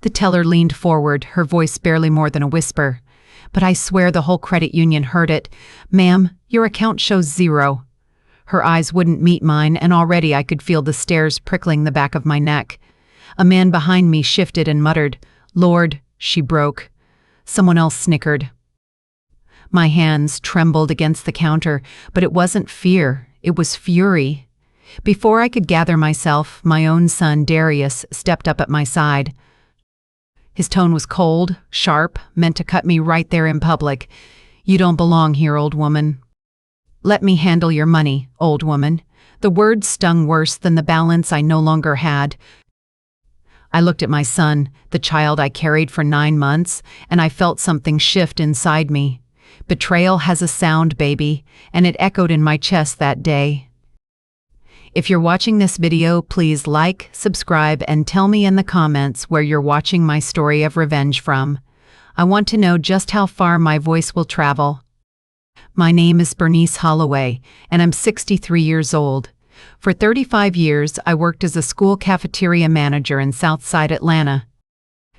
The teller leaned forward, her voice barely more than a whisper. "But I swear the whole credit union heard it. Ma'am, your account shows 0. Her eyes wouldn't meet mine, and already I could feel the stares prickling the back of my neck. A man behind me shifted and muttered, "Lord," she broke. Someone else snickered. My hands trembled against the counter, but it wasn't fear, it was fury. Before I could gather myself, my own son, Darius, stepped up at my side. His tone was cold, sharp, meant to cut me right there in public. "You don't belong here, old woman." "Let me handle your money, old woman." The words stung worse than the balance I no longer had. I looked at my son, the child I carried for 9 months, and I felt something shift inside me. Betrayal has a sound, baby, and it echoed in my chest that day. If you're watching this video, please like, subscribe, and tell me in the comments where you're watching my story of revenge from. I want to know just how far my voice will travel. My name is Bernice Holloway, and I'm 63 years old. For 35 years, I worked as a school cafeteria manager in Southside Atlanta.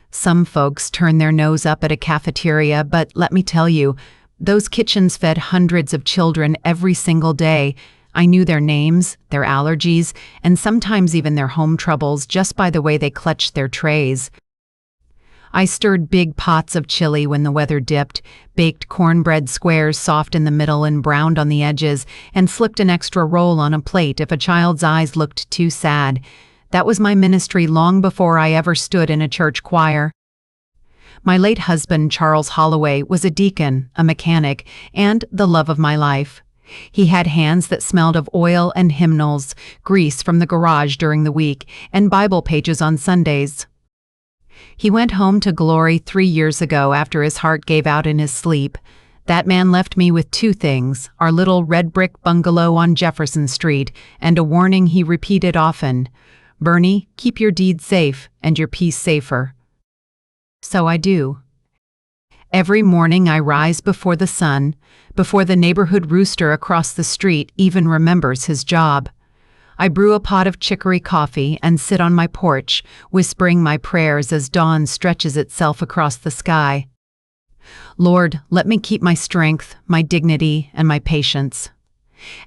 Some folks turn their nose up at a cafeteria, but let me tell you, those kitchens fed hundreds of children every single day. I knew their names, their allergies, and sometimes even their home troubles just by the way they clutched their trays. I stirred big pots of chili when the weather dipped, baked cornbread squares soft in the middle and browned on the edges, and flipped an extra roll on a plate if a child's eyes looked too sad. That was my ministry long before I ever stood in a church choir. My late husband, Charles Holloway, was a deacon, a mechanic, and the love of my life. He had hands that smelled of oil and hymnals, grease from the garage during the week, and Bible pages on Sundays. He went home to glory 3 years ago after his heart gave out in his sleep. That man left me with 2 things, our little red brick bungalow on Jefferson Street, and a warning he repeated often: "Bernie, keep your deed safe and your peace safer." So I do. Every morning I rise before the sun, before the neighborhood rooster across the street even remembers his job. I brew a pot of chicory coffee and sit on my porch, whispering my prayers as dawn stretches itself across the sky. Lord, let me keep my strength, my dignity, and my patience.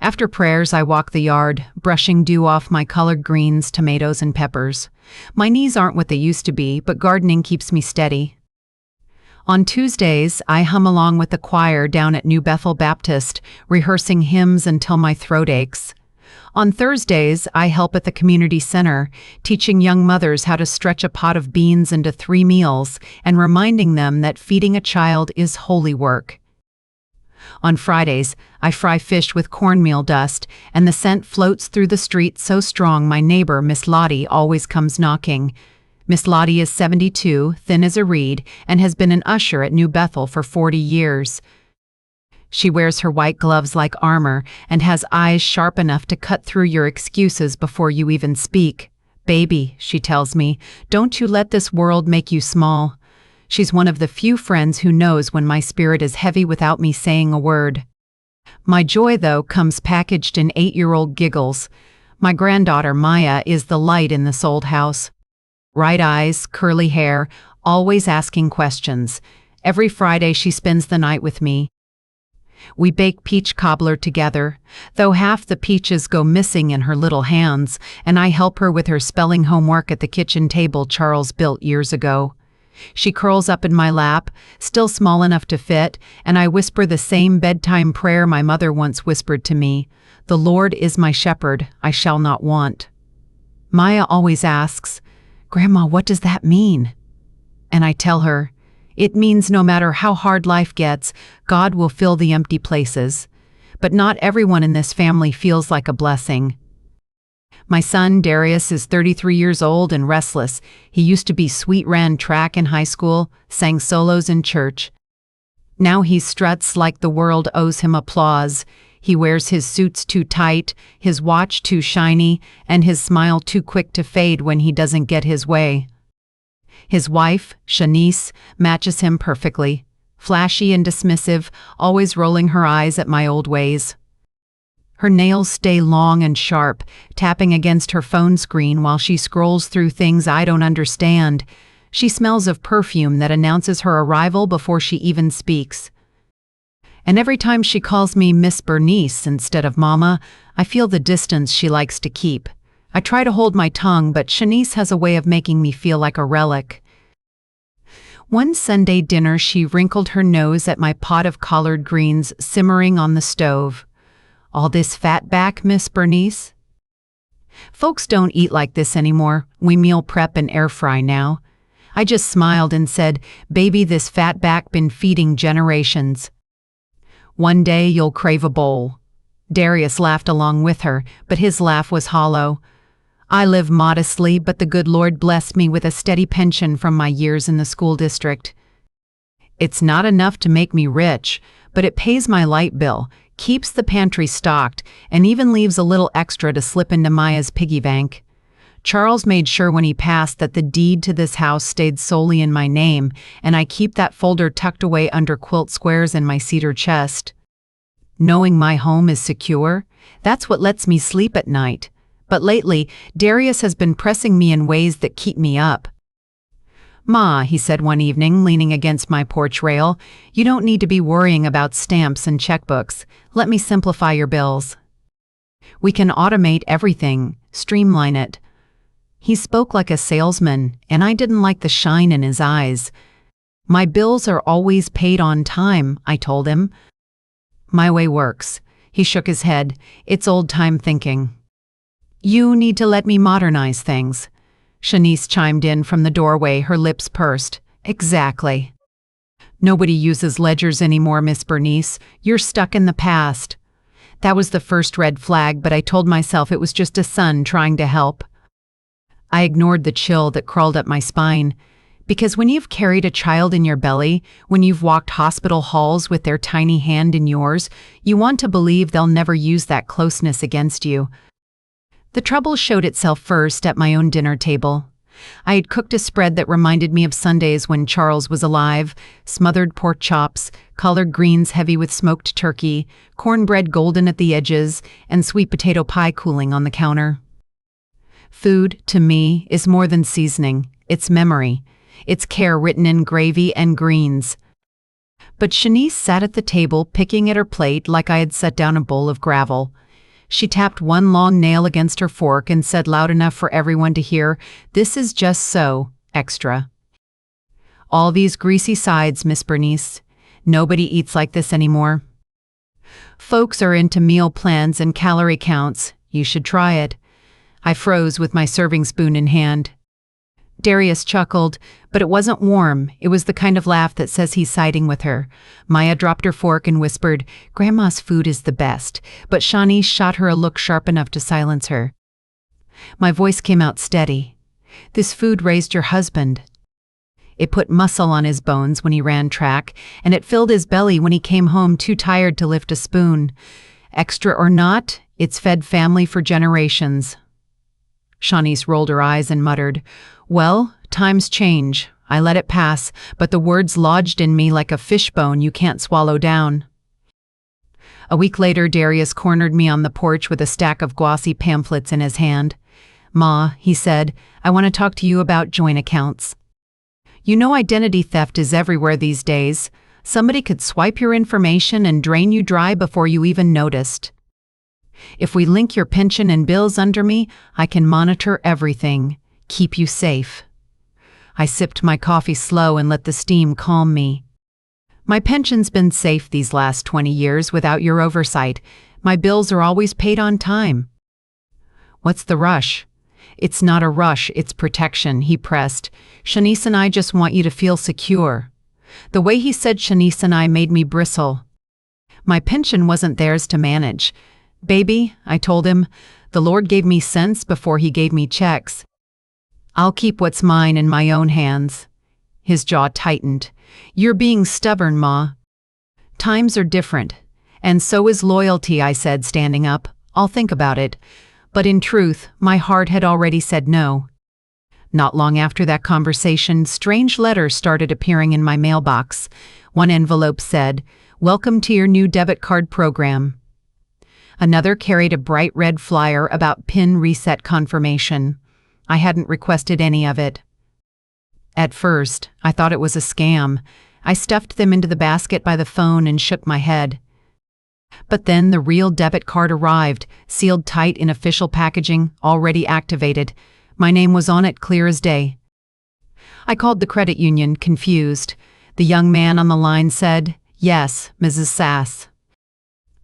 After prayers, I walk the yard, brushing dew off my collard greens, tomatoes, and peppers. My knees aren't what they used to be, but gardening keeps me steady. On Tuesdays, I hum along with the choir down at New Bethel Baptist, rehearsing hymns until my throat aches. On Thursdays, I help at the community center, teaching young mothers how to stretch a pot of beans into 3 meals and reminding them that feeding a child is holy work. On Fridays, I fry fish with cornmeal dust, and the scent floats through the street so strong my neighbor, Miss Lottie, always comes knocking. Miss Lottie is 72, thin as a reed, and has been an usher at New Bethel for 40 years. She wears her white gloves like armor and has eyes sharp enough to cut through your excuses before you even speak. "Baby," she tells me, "don't you let this world make you small." She's one of the few friends who knows when my spirit is heavy without me saying a word. My joy, though, comes packaged in 8-year-old giggles. My granddaughter, Maya, is the light in this old house. Bright eyes, curly hair, always asking questions. Every Friday she spends the night with me. We bake peach cobbler together, though half the peaches go missing in her little hands, and I help her with her spelling homework at the kitchen table Charles built years ago. She curls up in my lap, still small enough to fit, and I whisper the same bedtime prayer my mother once whispered to me: "The Lord is my shepherd, I shall not want." Maya always asks, "Grandma, what does that mean?" And I tell her, it means no matter how hard life gets, God will fill the empty places. But not everyone in this family feels like a blessing. My son, Darius, is 33 years old and restless. He used to be sweet, ran track in high school, sang solos in church. Now he struts like the world owes him applause. He wears his suits too tight, his watch too shiny, and his smile too quick to fade when he doesn't get his way. His wife, Shanice, matches him perfectly, flashy and dismissive, always rolling her eyes at my old ways. Her nails stay long and sharp, tapping against her phone screen while she scrolls through things I don't understand. She smells of perfume that announces her arrival before she even speaks. And every time she calls me Miss Bernice instead of Mama, I feel the distance she likes to keep. I try to hold my tongue, but Shanice has a way of making me feel like a relic. One Sunday dinner, she wrinkled her nose at my pot of collard greens simmering on the stove. "All this fat back, Miss Bernice?" "Folks don't eat like this anymore. We meal prep and air fry now." I just smiled and said, "Baby, this fat back been feeding generations. One day you'll crave a bowl." Darius laughed along with her, but his laugh was hollow. I live modestly, but the good Lord blessed me with a steady pension from my years in the school district. It's not enough to make me rich, but it pays my light bill, keeps the pantry stocked, and even leaves a little extra to slip into Maya's piggy bank. Charles made sure when he passed that the deed to this house stayed solely in my name, and I keep that folder tucked away under quilt squares in my cedar chest. Knowing my home is secure, that's what lets me sleep at night. But lately, Darius has been pressing me in ways that keep me up. "Ma," he said one evening, leaning against my porch rail, "you don't need to be worrying about stamps and checkbooks. Let me simplify your bills. We can automate everything, streamline it." He spoke like a salesman, and I didn't like the shine in his eyes. "My bills are always paid on time," I told him. "My way works." He shook his head. "It's old-time thinking." "You need to let me modernize things." Shanice chimed in from the doorway, her lips pursed. "Exactly. Nobody uses ledgers anymore, Miss Bernice. You're stuck in the past." That was the first red flag, but I told myself it was just a son trying to help. I ignored the chill that crawled up my spine. Because when you've carried a child in your belly, when you've walked hospital halls with their tiny hand in yours, you want to believe they'll never use that closeness against you. The trouble showed itself first at my own dinner table. I had cooked a spread that reminded me of Sundays when Charles was alive: smothered pork chops, collard greens heavy with smoked turkey, cornbread golden at the edges, and sweet potato pie cooling on the counter. Food, to me, is more than seasoning. It's memory. It's care written in gravy and greens. But Shanice sat at the table, picking at her plate like I had set down a bowl of gravel. She tapped one long nail against her fork and said loud enough for everyone to hear, "This is just so, extra. All these greasy sides, Miss Bernice. Nobody eats like this anymore. Folks are into meal plans and calorie counts. You should try it." I froze with my serving spoon in hand. Darius chuckled, but it wasn't warm. It was the kind of laugh that says he's siding with her. Maya dropped her fork and whispered, "Grandma's food is the best," but Shanice shot her a look sharp enough to silence her. My voice came out steady. "This food raised your husband. It put muscle on his bones when he ran track, and it filled his belly when he came home too tired to lift a spoon. Extra or not, it's fed family for generations." Shanice rolled her eyes and muttered, "Well, times change." I let it pass, but the words lodged in me like a fishbone you can't swallow down. A week later, Darius cornered me on the porch with a stack of glossy pamphlets in his hand. "Ma," he said, "I want to talk to you about joint accounts. You know identity theft is everywhere these days. Somebody could swipe your information and drain you dry before you even noticed. If we link your pension and bills under me, I can monitor everything, keep you safe." I sipped my coffee slow and let the steam calm me. "My pension's been safe these last 20 years without your oversight. My bills are always paid on time." "What's the rush?" "It's not a rush, it's protection," he pressed. "Shanice and I just want you to feel secure." The way he said Shanice and I made me bristle. My pension wasn't theirs to manage. "Baby," I told him, "the Lord gave me sense before he gave me checks. I'll keep what's mine in my own hands." His jaw tightened. "You're being stubborn, Ma." "Times are different. And so is loyalty," I said, standing up. "I'll think about it." But in truth, my heart had already said no. Not long after that conversation, strange letters started appearing in my mailbox. One envelope said, "Welcome to your new debit card program." Another carried a bright red flyer about PIN reset confirmation. I hadn't requested any of it. At first, I thought it was a scam. I stuffed them into the basket by the phone and shook my head. But then the real debit card arrived, sealed tight in official packaging, already activated. My name was on it clear as day. I called the credit union, confused. The young man on the line said, "Yes, Mrs. Sass."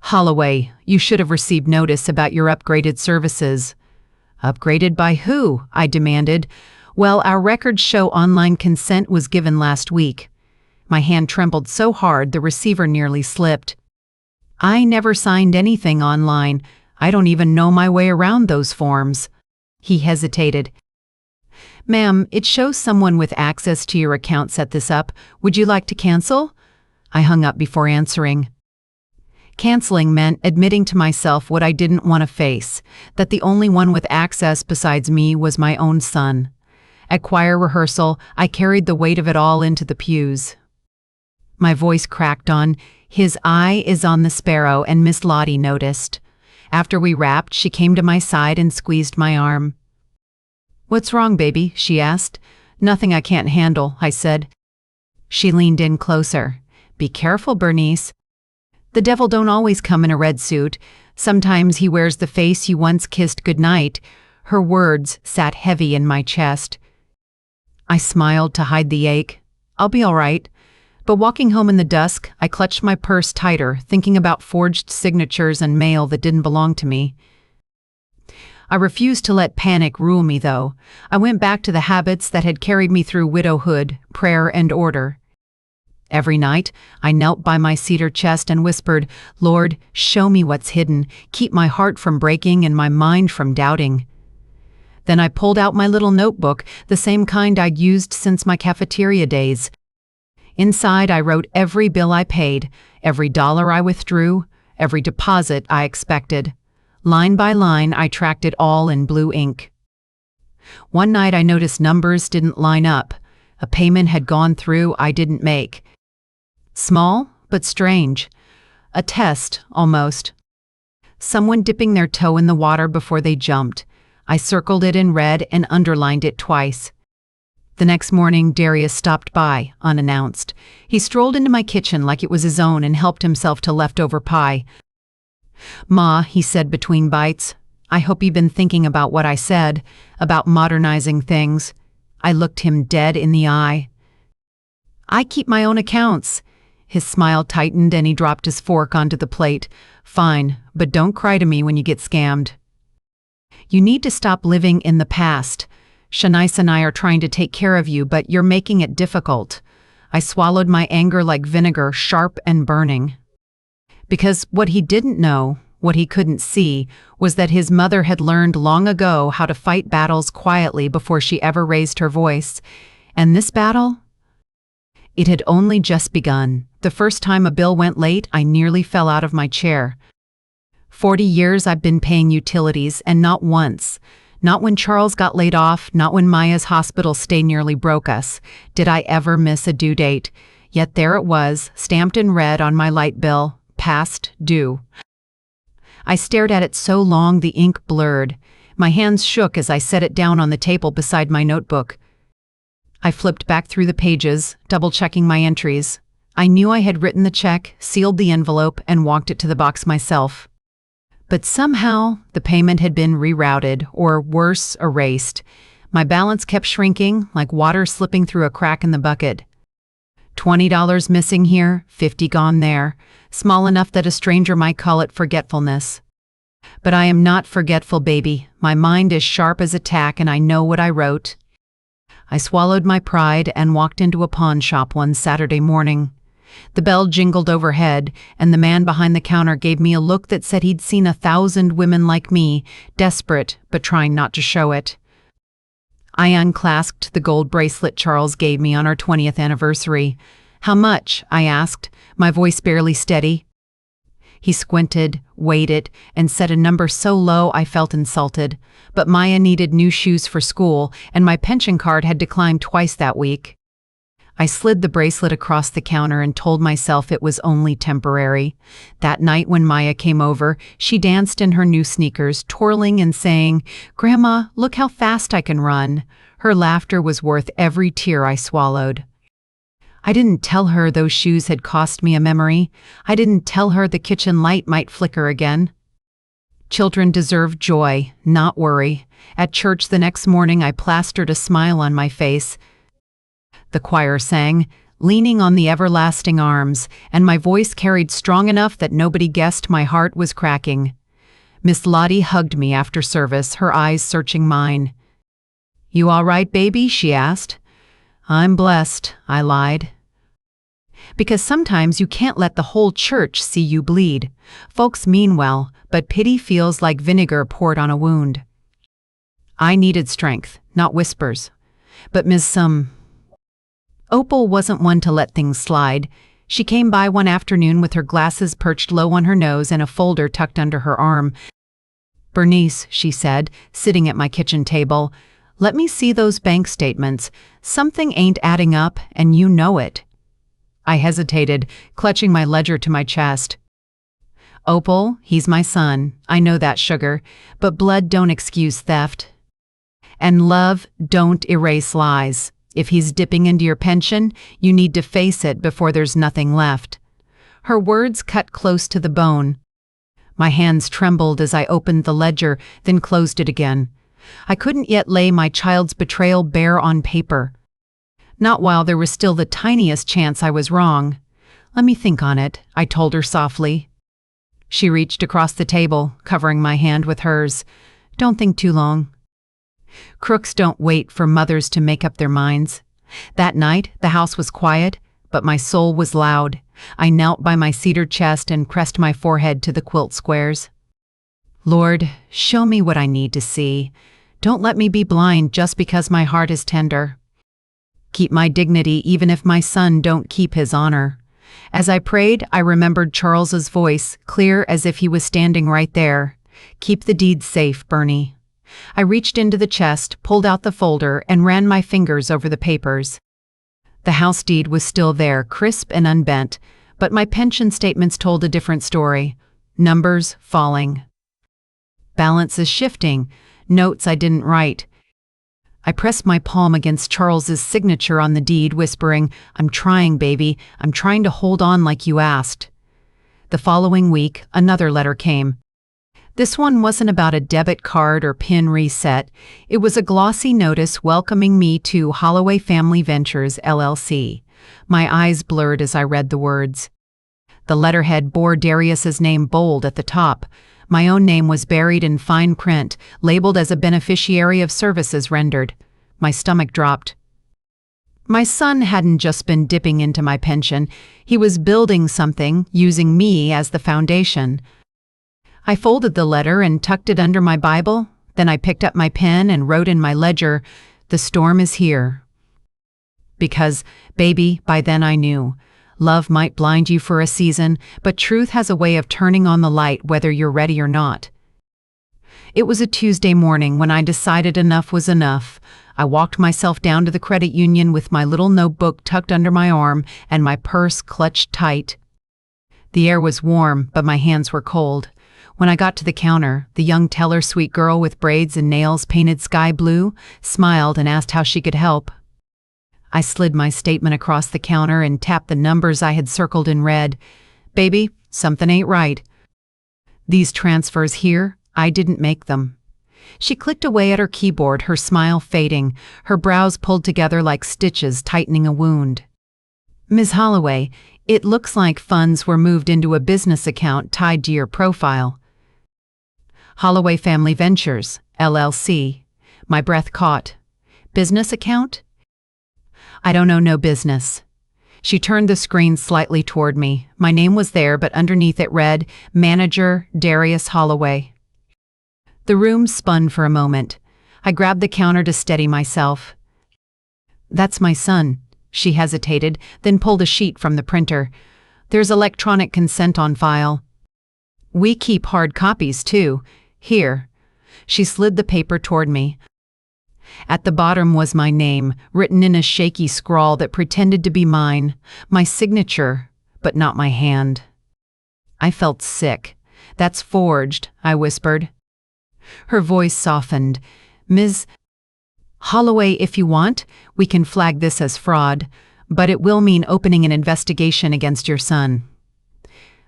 "Holloway, you should have received notice about your upgraded services." "Upgraded by who?" I demanded. "Well, our records show online consent was given last week." My hand trembled so hard the receiver nearly slipped. "I never signed anything online. I don't even know my way around those forms." He hesitated. "Ma'am, it shows someone with access to your account set this up. Would you like to cancel?" I hung up before answering. Canceling meant admitting to myself what I didn't want to face, that the only one with access besides me was my own son. At choir rehearsal, I carried the weight of it all into the pews. My voice cracked on, "His eye is on the sparrow," and Miss Lottie noticed. After we rapped, she came to my side and squeezed my arm. "What's wrong, baby?" she asked. "Nothing I can't handle," I said. She leaned in closer. "Be careful, Bernice. The devil don't always come in a red suit. Sometimes he wears the face you once kissed goodnight." Her words sat heavy in my chest. I smiled to hide the ache. "I'll be all right." But walking home in the dusk, I clutched my purse tighter, thinking about forged signatures and mail that didn't belong to me. I refused to let panic rule me, though. I went back to the habits that had carried me through widowhood, prayer, and order. Every night, I knelt by my cedar chest and whispered, "Lord, show me what's hidden. Keep my heart from breaking and my mind from doubting." Then I pulled out my little notebook, the same kind I'd used since my cafeteria days. Inside, I wrote every bill I paid, every dollar I withdrew, every deposit I expected. Line by line, I tracked it all in blue ink. One night, I noticed numbers didn't line up. A payment had gone through I didn't make. Small, but strange. A test, almost. Someone dipping their toe in the water before they jumped. I circled it in red and underlined it twice. The next morning, Darius stopped by, unannounced. He strolled into my kitchen like it was his own and helped himself to leftover pie. "Ma," he said between bites, "I hope you've been thinking about what I said, about modernizing things." I looked him dead in the eye. "I keep my own accounts." His smile tightened and he dropped his fork onto the plate. "Fine, but don't cry to me when you get scammed." "You need to stop living in the past. Shanice and I are trying to take care of you, but you're making it difficult." I swallowed my anger like vinegar, sharp and burning. Because what he didn't know, what he couldn't see, was that his mother had learned long ago how to fight battles quietly before she ever raised her voice. And this battle? It had only just begun. The first time a bill went late, I nearly fell out of my chair. 40 years I've been paying utilities, and not once. Not when Charles got laid off, not when Maya's hospital stay nearly broke us, did I ever miss a due date. Yet there it was, stamped in red on my light bill, past due. I stared at it so long the ink blurred. My hands shook as I set it down on the table beside my notebook. I flipped back through the pages, double-checking my entries. I knew I had written the check, sealed the envelope, and walked it to the box myself. But somehow, the payment had been rerouted, or worse, erased. My balance kept shrinking, like water slipping through a crack in the bucket. $20 missing here, $50 gone there, small enough that a stranger might call it forgetfulness. But I am not forgetful, baby. My mind is sharp as a tack and I know what I wrote. I swallowed my pride and walked into a pawn shop one Saturday morning. The bell jingled overhead, and the man behind the counter gave me a look that said he'd seen 1,000 women like me, desperate but trying not to show it. I unclasped the gold bracelet Charles gave me on our 20th anniversary. "How much?" I asked, my voice barely steady. He squinted, weighed it, and said a number so low I felt insulted. But Maya needed new shoes for school, and my pension card had declined twice that week. I slid the bracelet across the counter and told myself it was only temporary. That night when Maya came over, she danced in her new sneakers, twirling and saying, "Grandma, look how fast I can run." Her laughter was worth every tear I swallowed. I didn't tell her those shoes had cost me a memory. I didn't tell her the kitchen light might flicker again. Children deserve joy, not worry. At church the next morning, I plastered a smile on my face. The choir sang, leaning on the everlasting arms, and my voice carried strong enough that nobody guessed my heart was cracking. Miss Lottie hugged me after service, her eyes searching mine. "You all right, baby?" she asked. "I'm blessed," I lied. Because sometimes you can't let the whole church see you bleed. Folks mean well, but pity feels like vinegar poured on a wound. I needed strength, not whispers. But Opal wasn't one to let things slide. She came by one afternoon with her glasses perched low on her nose and a folder tucked under her arm. "Bernice," she said, sitting at my kitchen table, "let me see those bank statements. Something ain't adding up, and you know it." I hesitated, clutching my ledger to my chest. "Opal, he's my son. I know that, sugar. But blood don't excuse theft. And love don't erase lies. If he's dipping into your pension, you need to face it before there's nothing left." Her words cut close to the bone. My hands trembled as I opened the ledger, then closed it again. I couldn't yet lay my child's betrayal bare on paper. Not while there was still the tiniest chance I was wrong. "Let me think on it," I told her softly. She reached across the table, covering my hand with hers. "Don't think too long." Crooks don't wait for mothers to make up their minds. That night, the house was quiet, but my soul was loud. I knelt by my cedar chest and pressed my forehead to the quilt squares. "Lord, show me what I need to see. Don't let me be blind just because my heart is tender. Keep my dignity even if my son don't keep his honor." As I prayed, I remembered Charles's voice, clear as if he was standing right there. "Keep the deed safe, Bernie." I reached into the chest, pulled out the folder, and ran my fingers over the papers. The house deed was still there, crisp and unbent, but my pension statements told a different story. Numbers falling. Balances shifting. Notes I didn't write. I pressed my palm against Charles's signature on the deed, whispering, "I'm trying, baby. I'm trying to hold on like you asked." The following week, another letter came. This one wasn't about a debit card or PIN reset. It was a glossy notice welcoming me to Holloway Family Ventures, LLC. My eyes blurred as I read the words. The letterhead bore Darius's name bold at the top. My own name was buried in fine print, labeled as a beneficiary of services rendered. My stomach dropped. My son hadn't just been dipping into my pension. He was building something, using me as the foundation. I folded the letter and tucked it under my Bible. Then I picked up my pen and wrote in my ledger, "The storm is here." Because, baby, by then I knew. Love might blind you for a season, but truth has a way of turning on the light whether you're ready or not. It was a Tuesday morning when I decided enough was enough. I walked myself down to the credit union with my little notebook tucked under my arm and my purse clutched tight. The air was warm, but my hands were cold. When I got to the counter, the young teller, sweet girl with braids and nails painted sky blue, smiled and asked how she could help. I slid my statement across the counter and tapped the numbers I had circled in red. "Baby, something ain't right. These transfers here, I didn't make them." She clicked away at her keyboard, her smile fading, her brows pulled together like stitches tightening a wound. "Ms. Holloway, it looks like funds were moved into a business account tied to your profile." "Holloway Family Ventures, LLC. My breath caught. "Business account?" "I don't know no business." She turned the screen slightly toward me. My name was there, but underneath it read, "Manager Darius Holloway." The room spun for a moment. I grabbed the counter to steady myself. "That's my son." She hesitated, then pulled a sheet from the printer. "There's electronic consent on file. We keep hard copies, too. Here." She slid the paper toward me. At the bottom was my name, written in a shaky scrawl that pretended to be mine, my signature, but not my hand. I felt sick. "That's forged," I whispered. Her voice softened. "Ms. Holloway, if you want, we can flag this as fraud, but it will mean opening an investigation against your son."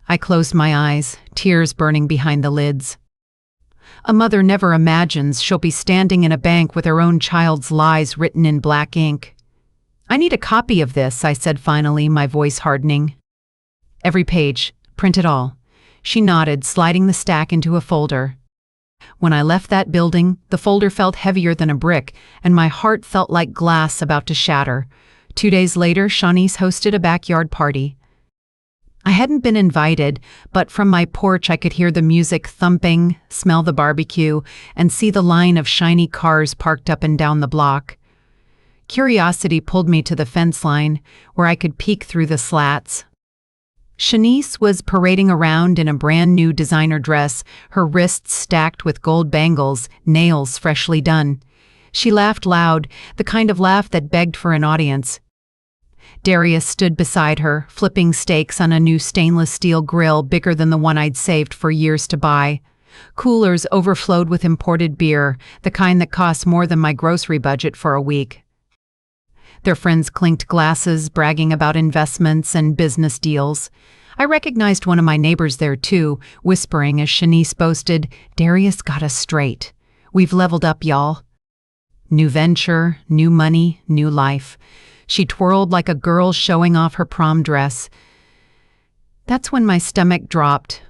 I closed my eyes, tears burning behind the lids. A mother never imagines she'll be standing in a bank with her own child's lies written in black ink. "I need a copy of this," I said finally, my voice hardening. "Every page. Print it all." She nodded, sliding the stack into a folder. When I left that building, the folder felt heavier than a brick, and my heart felt like glass about to shatter. 2 days later, Shanice hosted a backyard party. I hadn't been invited, but from my porch I could hear the music thumping, smell the barbecue, and see the line of shiny cars parked up and down the block. Curiosity pulled me to the fence line, where I could peek through the slats. Shanice was parading around in a brand new designer dress, her wrists stacked with gold bangles, nails freshly done. She laughed loud, the kind of laugh that begged for an audience. Darius stood beside her, flipping steaks on a new stainless steel grill bigger than the one I'd saved for years to buy. Coolers overflowed with imported beer, the kind that costs more than my grocery budget for a week. Their friends clinked glasses, bragging about investments and business deals. I recognized one of my neighbors there too, whispering as Shanice boasted, "Darius got us straight. We've leveled up, y'all." New venture, new money, new life. She twirled like a girl showing off her prom dress. That's when my stomach dropped.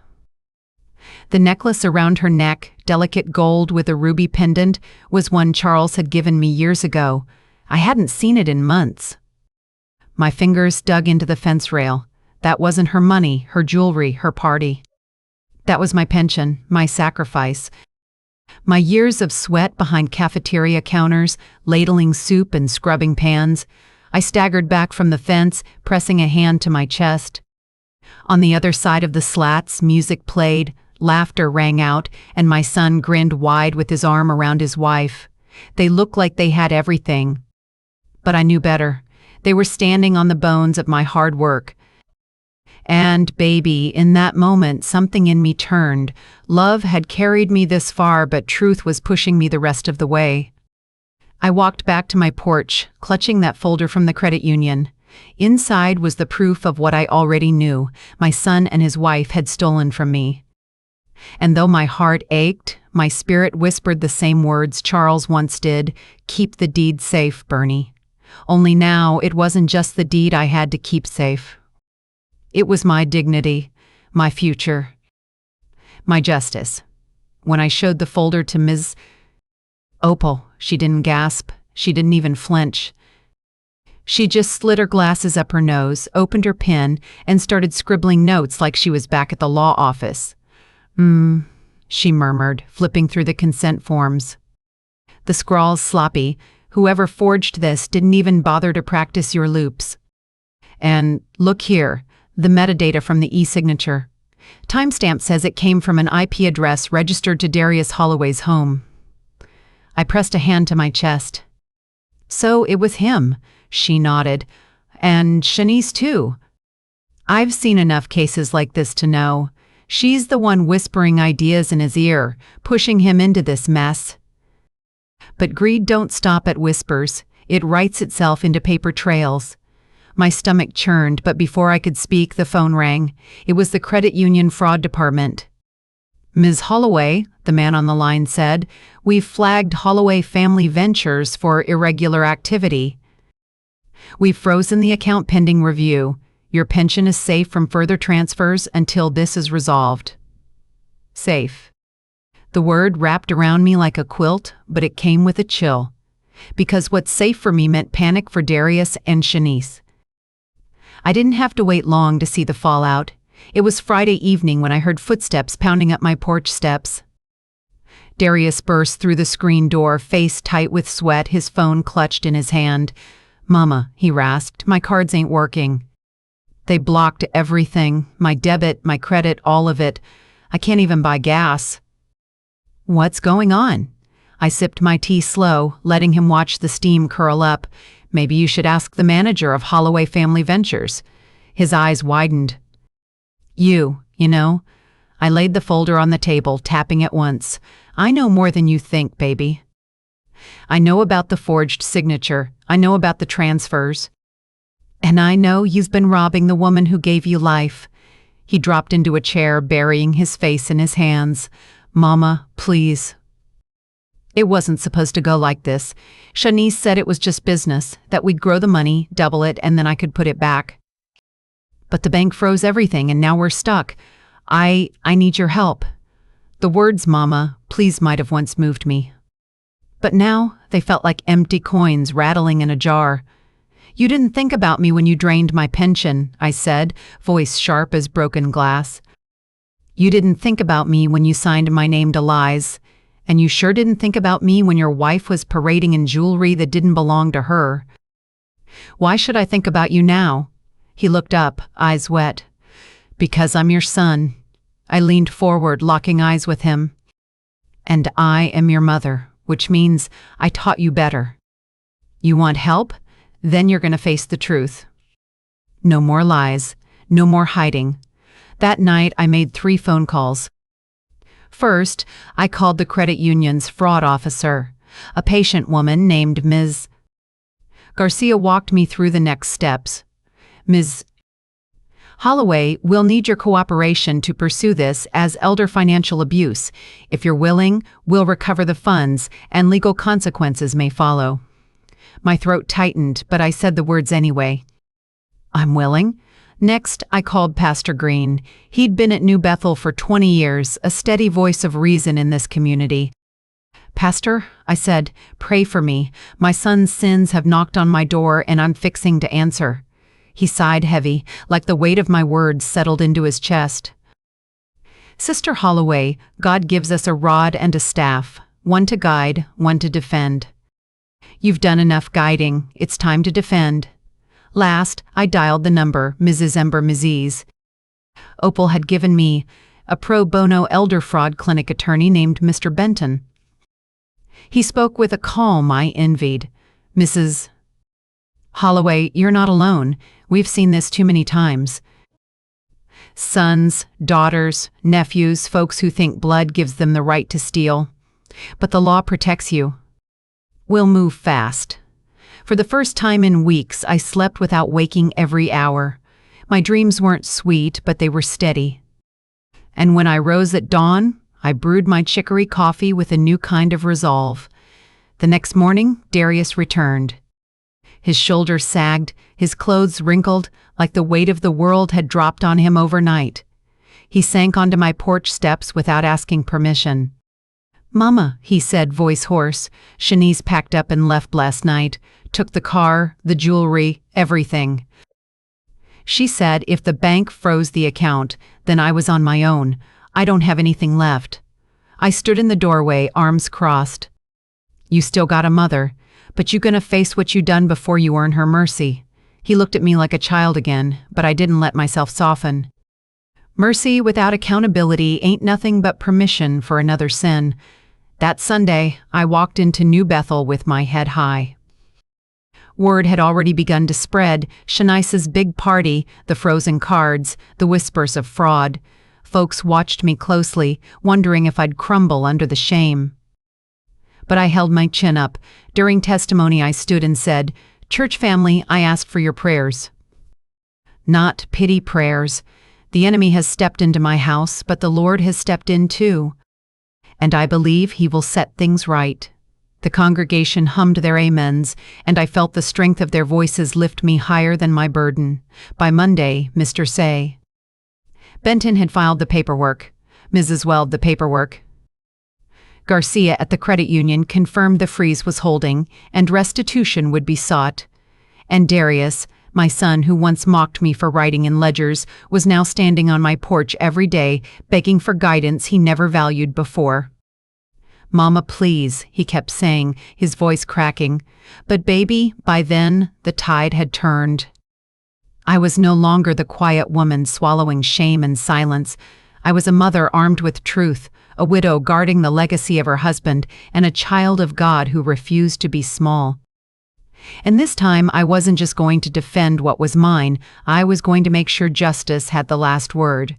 The necklace around her neck, delicate gold with a ruby pendant, was one Charles had given me years ago. I hadn't seen it in months. My fingers dug into the fence rail. That wasn't her money, her jewelry, her party. That was my pension, my sacrifice. My years of sweat behind cafeteria counters, ladling soup and scrubbing pans. I staggered back from the fence, pressing a hand to my chest. On the other side of the slats, music played, laughter rang out, and my son grinned wide with his arm around his wife. They looked like they had everything. But I knew better. They were standing on the bones of my hard work. And, baby, in that moment, something in me turned. Love had carried me this far, but truth was pushing me the rest of the way. I walked back to my porch, clutching that folder from the credit union. Inside was the proof of what I already knew. My son and his wife had stolen from me. And though my heart ached, my spirit whispered the same words Charles once did, "Keep the deed safe, Bernie." Only now it wasn't just the deed I had to keep safe. It was my dignity, my future, my justice. When I showed the folder to Ms. Opal, she didn't gasp. She didn't even flinch. She just slid her glasses up her nose, opened her pen, and started scribbling notes like she was back at the law office. She murmured, flipping through the consent forms. The scrawl's sloppy. Whoever forged this didn't even bother to practice your loops. And look here, the metadata from the e-signature. Timestamp says it came from an IP address registered to Darius Holloway's home. I pressed a hand to my chest. So it was him, she nodded. And Shanice too. I've seen enough cases like this to know. She's the one whispering ideas in his ear, pushing him into this mess. But greed don't stop at whispers. It writes itself into paper trails. My stomach churned, but before I could speak, the phone rang. It was the credit union fraud department. "Ms. Holloway," the man on the line said, "we've flagged Holloway Family Ventures for irregular activity. We've frozen the account pending review. Your pension is safe from further transfers until this is resolved." Safe. The word wrapped around me like a quilt, but it came with a chill. Because what's safe for me meant panic for Darius and Shanice. I didn't have to wait long to see the fallout. It was Friday evening when I heard footsteps pounding up my porch steps. Darius burst through the screen door, face tight with sweat, his phone clutched in his hand. "Mama," he rasped, "my cards ain't working. They blocked everything, my debit, my credit, all of it. I can't even buy gas." "What's going on?" I sipped my tea slow, letting him watch the steam curl up. Maybe you should ask the manager of Holloway Family Ventures. His eyes widened. You know. I laid the folder on the table, tapping it once. I know more than you think, baby. I know about the forged signature. I know about the transfers. And I know you've been robbing the woman who gave you life. He dropped into a chair, burying his face in his hands. Mama, please. It wasn't supposed to go like this. Shanice said it was just business, that we'd grow the money, double it, and then I could put it back. But the bank froze everything, and now we're stuck. I need your help. The words, Mama, please, might have once moved me. But now they felt like empty coins rattling in a jar. You didn't think about me when you drained my pension, I said, voice sharp as broken glass. You didn't think about me when you signed my name to lies. And you sure didn't think about me when your wife was parading in jewelry that didn't belong to her. Why should I think about you now? He looked up, eyes wet. Because I'm your son. I leaned forward, locking eyes with him. And I am your mother, which means I taught you better. You want help? Then you're going to face the truth. No more lies, no more hiding. That night I made 3 phone calls. First, I called the credit union's fraud officer, a patient woman named Ms. Garcia walked me through the next steps. Ms. Holloway, we'll need your cooperation to pursue this as elder financial abuse. If you're willing, we'll recover the funds, and legal consequences may follow. My throat tightened, but I said the words anyway. I'm willing. Next, I called Pastor Green. He'd been at New Bethel for 20 years, a steady voice of reason in this community. Pastor, I said, pray for me. My son's sins have knocked on my door, and I'm fixing to answer. He sighed heavy, like the weight of my words settled into his chest. Sister Holloway, God gives us a rod and a staff, one to guide, one to defend. You've done enough guiding. It's time to defend. Last, I dialed the number, Mrs. Ember Miziz. Opal had given me a pro bono elder fraud clinic attorney named Mr. Benton. He spoke with a calm I envied. Mrs. Holloway, you're not alone. We've seen this too many times. Sons, daughters, nephews, folks who think blood gives them the right to steal. But the law protects you. We'll move fast. For the first time in weeks, I slept without waking every hour. My dreams weren't sweet, but they were steady. And when I rose at dawn, I brewed my chicory coffee with a new kind of resolve. The next morning, Darius returned. His shoulders sagged, his clothes wrinkled, like the weight of the world had dropped on him overnight. He sank onto my porch steps without asking permission. Mama, he said, voice hoarse, Shanice packed up and left last night, took the car, the jewelry, everything. She said if the bank froze the account, then I was on my own. I don't have anything left. I stood in the doorway, arms crossed. You still got a mother, but you gonna face what you done before you earn her mercy. He looked at me like a child again, but I didn't let myself soften. Mercy without accountability ain't nothing but permission for another sin. That Sunday, I walked into New Bethel with my head high. Word had already begun to spread, Shanice's big party, the frozen cards, the whispers of fraud. Folks watched me closely, wondering if I'd crumble under the shame. But I held my chin up. During testimony I stood and said, Church family, I ask for your prayers. Not pity prayers. The enemy has stepped into my house, but the Lord has stepped in too. And I believe he will set things right. The congregation hummed their amens, and I felt the strength of their voices lift me higher than my burden. By Monday, Mr. Say. Benton had filed the paperwork. Mrs. Weld the paperwork. Garcia at the credit union confirmed the freeze was holding, and restitution would be sought. And Darius, my son who once mocked me for writing in ledgers, was now standing on my porch every day, begging for guidance he never valued before. Mama, please, he kept saying, his voice cracking. But baby, by then, the tide had turned. I was no longer the quiet woman swallowing shame and silence. I was a mother armed with truth, a widow guarding the legacy of her husband, and a child of God who refused to be small. And this time, I wasn't just going to defend what was mine, I was going to make sure justice had the last word.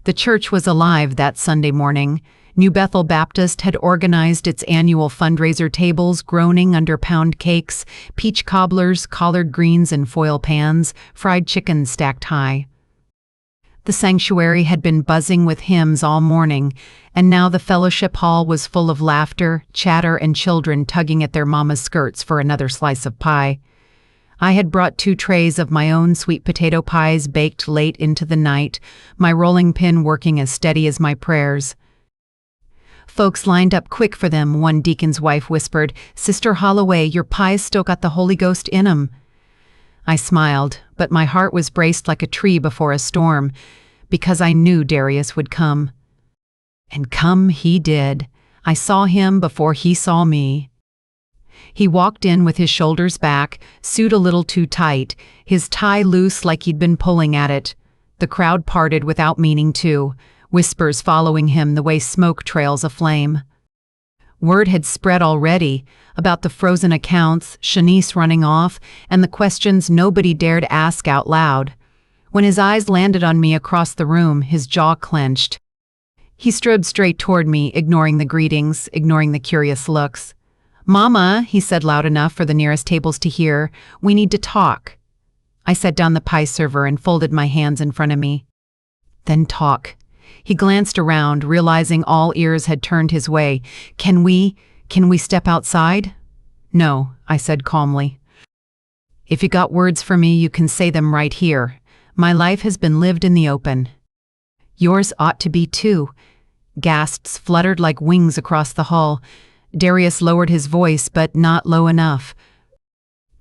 The church was alive that Sunday morning. New Bethel Baptist had organized its annual fundraiser tables, groaning under pound cakes, peach cobblers, collard greens in foil pans, fried chicken stacked high. The sanctuary had been buzzing with hymns all morning, and now the fellowship hall was full of laughter, chatter, and children tugging at their mama's skirts for another slice of pie. I had brought 2 trays of my own sweet potato pies baked late into the night, my rolling pin working as steady as my prayers. Folks lined up quick for them, one deacon's wife whispered, "Sister Holloway, your pie's still got the Holy Ghost in 'em." I smiled, but my heart was braced like a tree before a storm, because I knew Darius would come. And come he did. I saw him before he saw me. He walked in with his shoulders back, suit a little too tight, his tie loose like he'd been pulling at it. The crowd parted without meaning to, whispers following him the way smoke trails a flame. Word had spread already about the frozen accounts, Shanice running off, and the questions nobody dared ask out loud. When his eyes landed on me across the room, his jaw clenched. He strode straight toward me, ignoring the greetings, ignoring the curious looks. "Mama," he said loud enough for the nearest tables to hear, "we need to talk." I set down the pie server and folded my hands in front of me. "Then talk." He glanced around, realizing all ears had turned his way. Can we step outside?" "No," I said calmly. "If you got words for me, you can say them right here. My life has been lived in the open." "Yours ought to be too." Gasps fluttered like wings across the hall. Darius lowered his voice, but not low enough.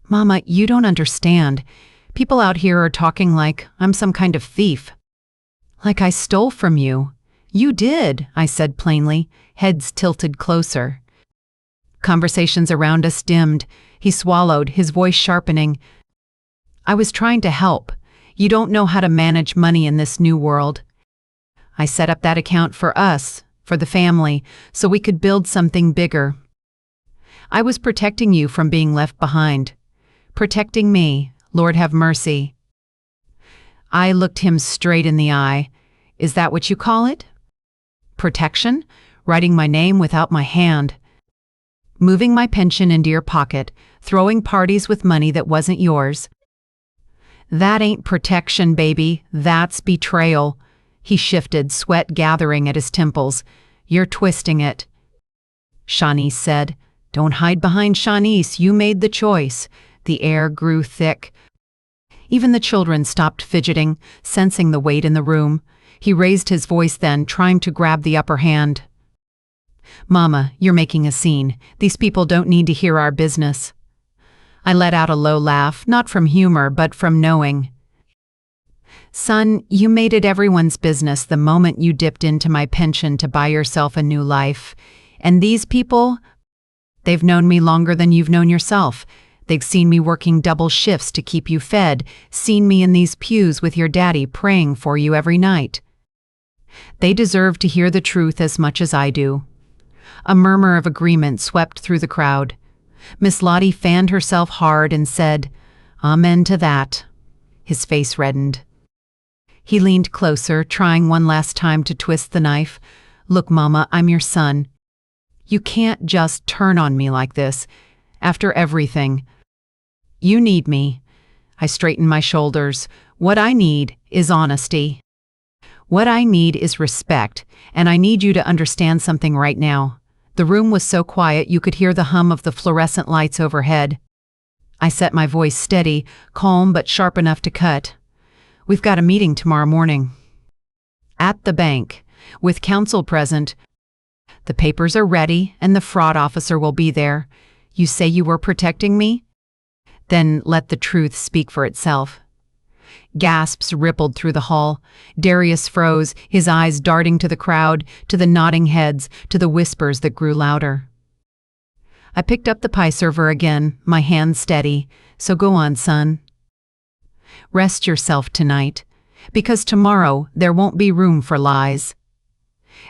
"Mama, you don't understand. People out here are talking like I'm some kind of thief. Like I stole from you." "You did," I said plainly, heads tilted closer. Conversations around us dimmed. He swallowed, his voice sharpening. "I was trying to help. You don't know how to manage money in this new world. I set up that account for us, for the family, so we could build something bigger. I was protecting you from being left behind. Protecting me, Lord have mercy." I looked him straight in the eye. "Is that what you call it? Protection? Writing my name without my hand. Moving my pension into your pocket, throwing parties with money that wasn't yours. That ain't protection, baby. That's betrayal." He shifted, sweat gathering at his temples. "You're twisting it." Shanice said. "Don't hide behind Shanice. You made the choice." The air grew thick. Even the children stopped fidgeting, sensing the weight in the room. He raised his voice then, trying to grab the upper hand. "Mama, you're making a scene. These people don't need to hear our business." I let out a low laugh, not from humor, but from knowing. "Son, you made it everyone's business the moment you dipped into my pension to buy yourself a new life. And these people, they've known me longer than you've known yourself. They've seen me working double shifts to keep you fed, seen me in these pews with your daddy praying for you every night. They deserve to hear the truth as much as I do." A murmur of agreement swept through the crowd. Miss Lottie fanned herself hard and said, "Amen to that." His face reddened. He leaned closer, trying one last time to twist the knife. "Look, Mama, I'm your son. You can't just turn on me like this. After everything. You need me." I straightened my shoulders. "What I need is honesty. What I need is respect, and I need you to understand something right now." The room was so quiet you could hear the hum of the fluorescent lights overhead. I set my voice steady, calm but sharp enough to cut. "We've got a meeting tomorrow morning. At the bank, with counsel present. The papers are ready, and the fraud officer will be there. You say you were protecting me? Then let the truth speak for itself." Gasps rippled through the hall. Darius froze, his eyes darting to the crowd, to the nodding heads, to the whispers that grew louder. I picked up the pie server again, my hand steady. "So go on, son. Rest yourself tonight, because tomorrow there won't be room for lies."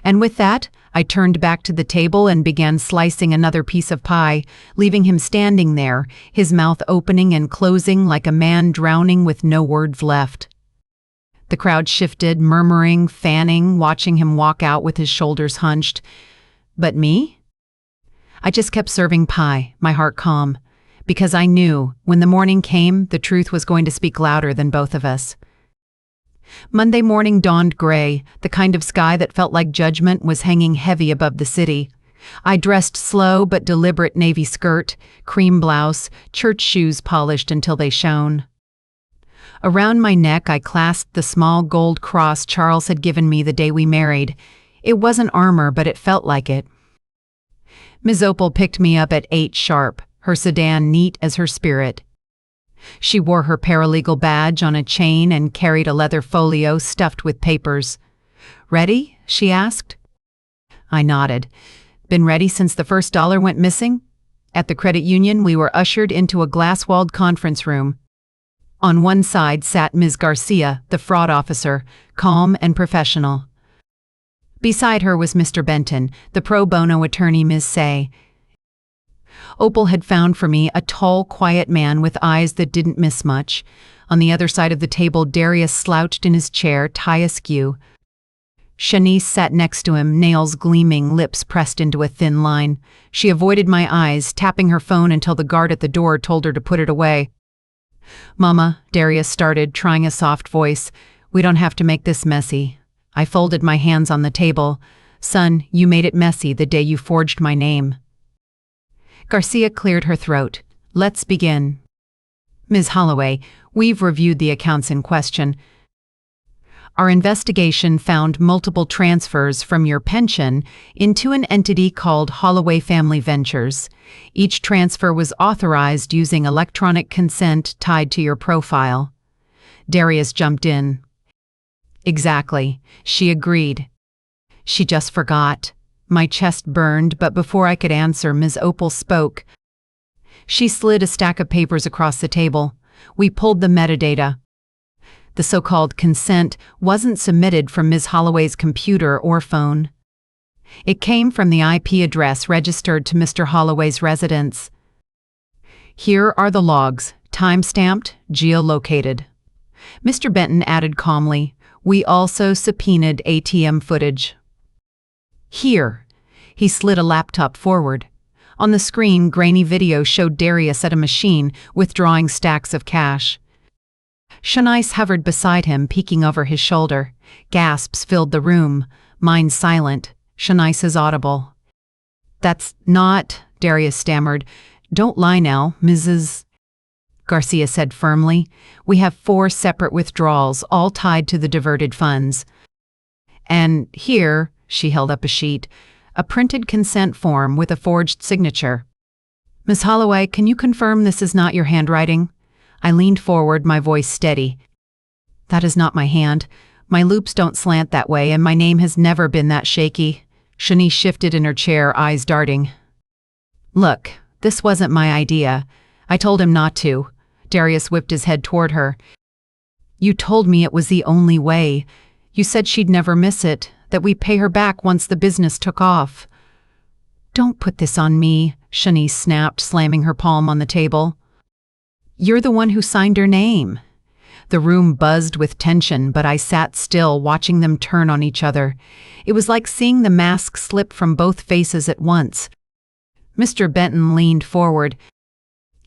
And with that, I turned back to the table and began slicing another piece of pie, leaving him standing there, his mouth opening and closing like a man drowning with no words left. The crowd shifted, murmuring, fanning, watching him walk out with his shoulders hunched. But me? I just kept serving pie, my heart calm, because I knew, when the morning came, the truth was going to speak louder than both of us. Monday morning dawned gray, the kind of sky that felt like judgment was hanging heavy above the city. I dressed slow but deliberate navy skirt, cream blouse, church shoes polished until they shone. Around my neck I clasped the small gold cross Charles had given me the day we married. It wasn't armor, but it felt like it. Ms. Opal picked me up at 8 sharp, her sedan neat as her spirit. She wore her paralegal badge on a chain and carried a leather folio stuffed with papers. "Ready?" she asked. I nodded. "Been ready since the first dollar went missing?" At the credit union, we were ushered into a glass-walled conference room. On one side sat Ms. Garcia, the fraud officer, calm and professional. Beside her was Mr. Benton, the pro bono attorney, Ms. Say. Opal had found for me a tall, quiet man with eyes that didn't miss much. On the other side of the table, Darius slouched in his chair, tie askew. Shanice sat next to him, nails gleaming, lips pressed into a thin line. She avoided my eyes, tapping her phone until the guard at the door told her to put it away. "Mama," Darius started, trying a soft voice, "we don't have to make this messy." I folded my hands on the table. "Son, you made it messy the day you forged my name." Garcia cleared her throat. "Let's begin. Ms. Holloway, we've reviewed the accounts in question. Our investigation found multiple transfers from your pension into an entity called Holloway Family Ventures. Each transfer was authorized using electronic consent tied to your profile." Darius jumped in. "Exactly," she agreed. "She just forgot." My chest burned, but before I could answer, Ms. Opal spoke. She slid a stack of papers across the table. We pulled the metadata. The so-called consent wasn't submitted from Ms. Holloway's computer or phone. It came from the IP address registered to Mr. Holloway's residence. "Here are the logs, time-stamped, geolocated." Mr. Benton added calmly, "We also subpoenaed ATM footage." "Here." He slid a laptop forward. On the screen, grainy video showed Darius at a machine withdrawing stacks of cash. Shanice hovered beside him, peeking over his shoulder. Gasps filled the room, mine silent, Shanice's audible. "That's not," Darius stammered. "Don't lie now, Mrs." Garcia said firmly. "We have 4 separate withdrawals, all tied to the diverted funds. And here," she held up a sheet, "a printed consent form with a forged signature. Miss Holloway, can you confirm this is not your handwriting?" I leaned forward, my voice steady. "That is not my hand. My loops don't slant that way, and my name has never been that shaky." Shanice shifted in her chair, eyes darting. "Look, this wasn't my idea. I told him not to." Darius whipped his head toward her. "You told me it was the only way. You said she'd never miss it, that we'd pay her back once the business took off." "Don't put this on me," Shanice snapped, slamming her palm on the table. "You're the one who signed her name." The room buzzed with tension, but I sat still, watching them turn on each other. It was like seeing the mask slip from both faces at once. Mr. Benton leaned forward.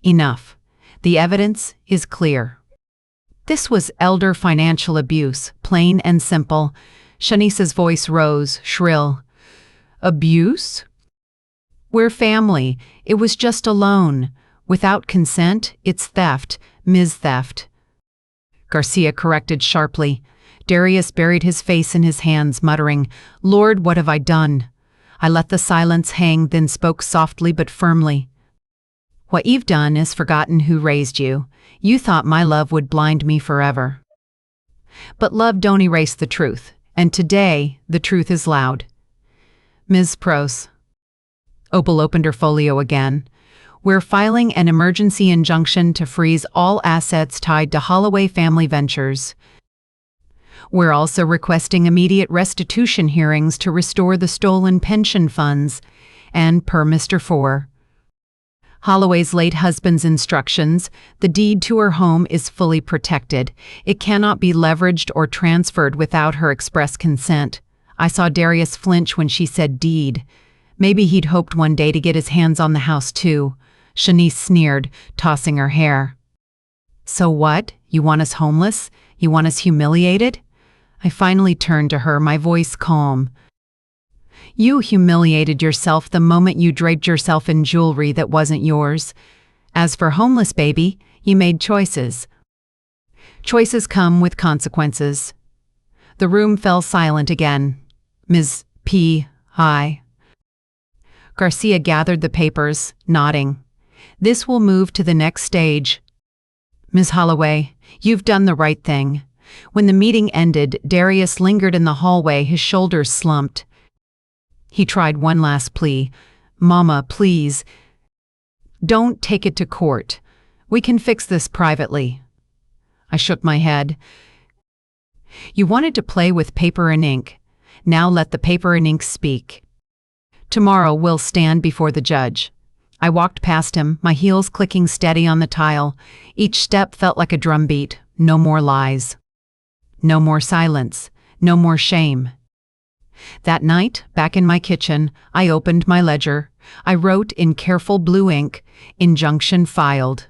"Enough. The evidence is clear. This was elder financial abuse, plain and simple." Shanice's voice rose, shrill. "Abuse? We're family. It was just a loan. Without consent, it's theft, Ms. Theft." Garcia corrected sharply. Darius buried his face in his hands, muttering, "Lord, what have I done?" I let the silence hang, then spoke softly but firmly. "What you've done is forgotten who raised you. You thought my love would blind me forever. But love don't erase the truth, and today the truth is loud. Ms. Prose." Opal opened her folio again. "We're filing an emergency injunction to freeze all assets tied to Holloway Family Ventures." We're also requesting immediate restitution hearings to restore the stolen pension funds, and per Mr. Holloway's late husband's instructions, the deed to her home is fully protected. It cannot be leveraged or transferred without her express consent. I saw Darius flinch when she said deed. Maybe he'd hoped one day to get his hands on the house too. Shanice sneered, tossing her hair. So what? You want us homeless? You want us humiliated? I finally turned to her, my voice calm. You humiliated yourself the moment you draped yourself in jewelry that wasn't yours. As for homeless, baby, you made choices. Choices come with consequences. The room fell silent again. Ms. P. I. Garcia gathered the papers, nodding. This will move to the next stage. Ms. Holloway, you've done the right thing. When the meeting ended, Darius lingered in the hallway, his shoulders slumped. He tried one last plea. Mama, please. Don't take it to court. We can fix this privately. I shook my head. You wanted to play with paper and ink. Now let the paper and ink speak. Tomorrow we'll stand before the judge. I walked past him, my heels clicking steady on the tile. Each step felt like a drumbeat. No more lies. No more silence. No more shame. That night, back in my kitchen, I opened my ledger. I wrote in careful blue ink, injunction filed.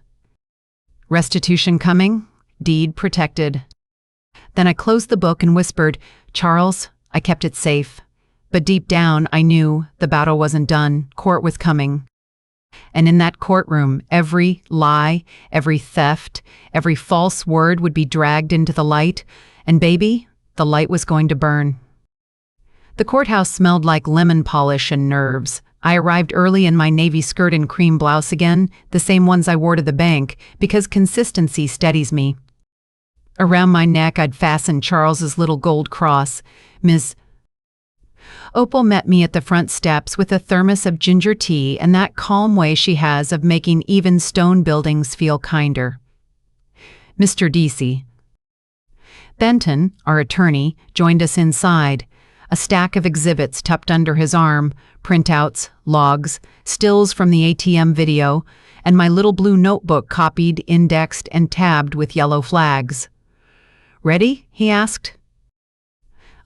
Restitution coming, deed protected. Then I closed the book and whispered, Charles, I kept it safe. But deep down, I knew the battle wasn't done, court was coming. And in that courtroom, every lie, every theft, every false word would be dragged into the light, and baby, the light was going to burn. The courthouse smelled like lemon polish and nerves. I arrived early in my navy skirt and cream blouse again, the same ones I wore to the bank, because consistency steadies me. Around my neck, I'd fastened Charles's little gold cross. Ms. Opal met me at the front steps with a thermos of ginger tea and that calm way she has of making even stone buildings feel kinder. Mr. Deasy. Benton, our attorney, joined us inside. A stack of exhibits tucked under his arm, printouts, logs, stills from the ATM video, and my little blue notebook copied, indexed, and tabbed with yellow flags. Ready? He asked.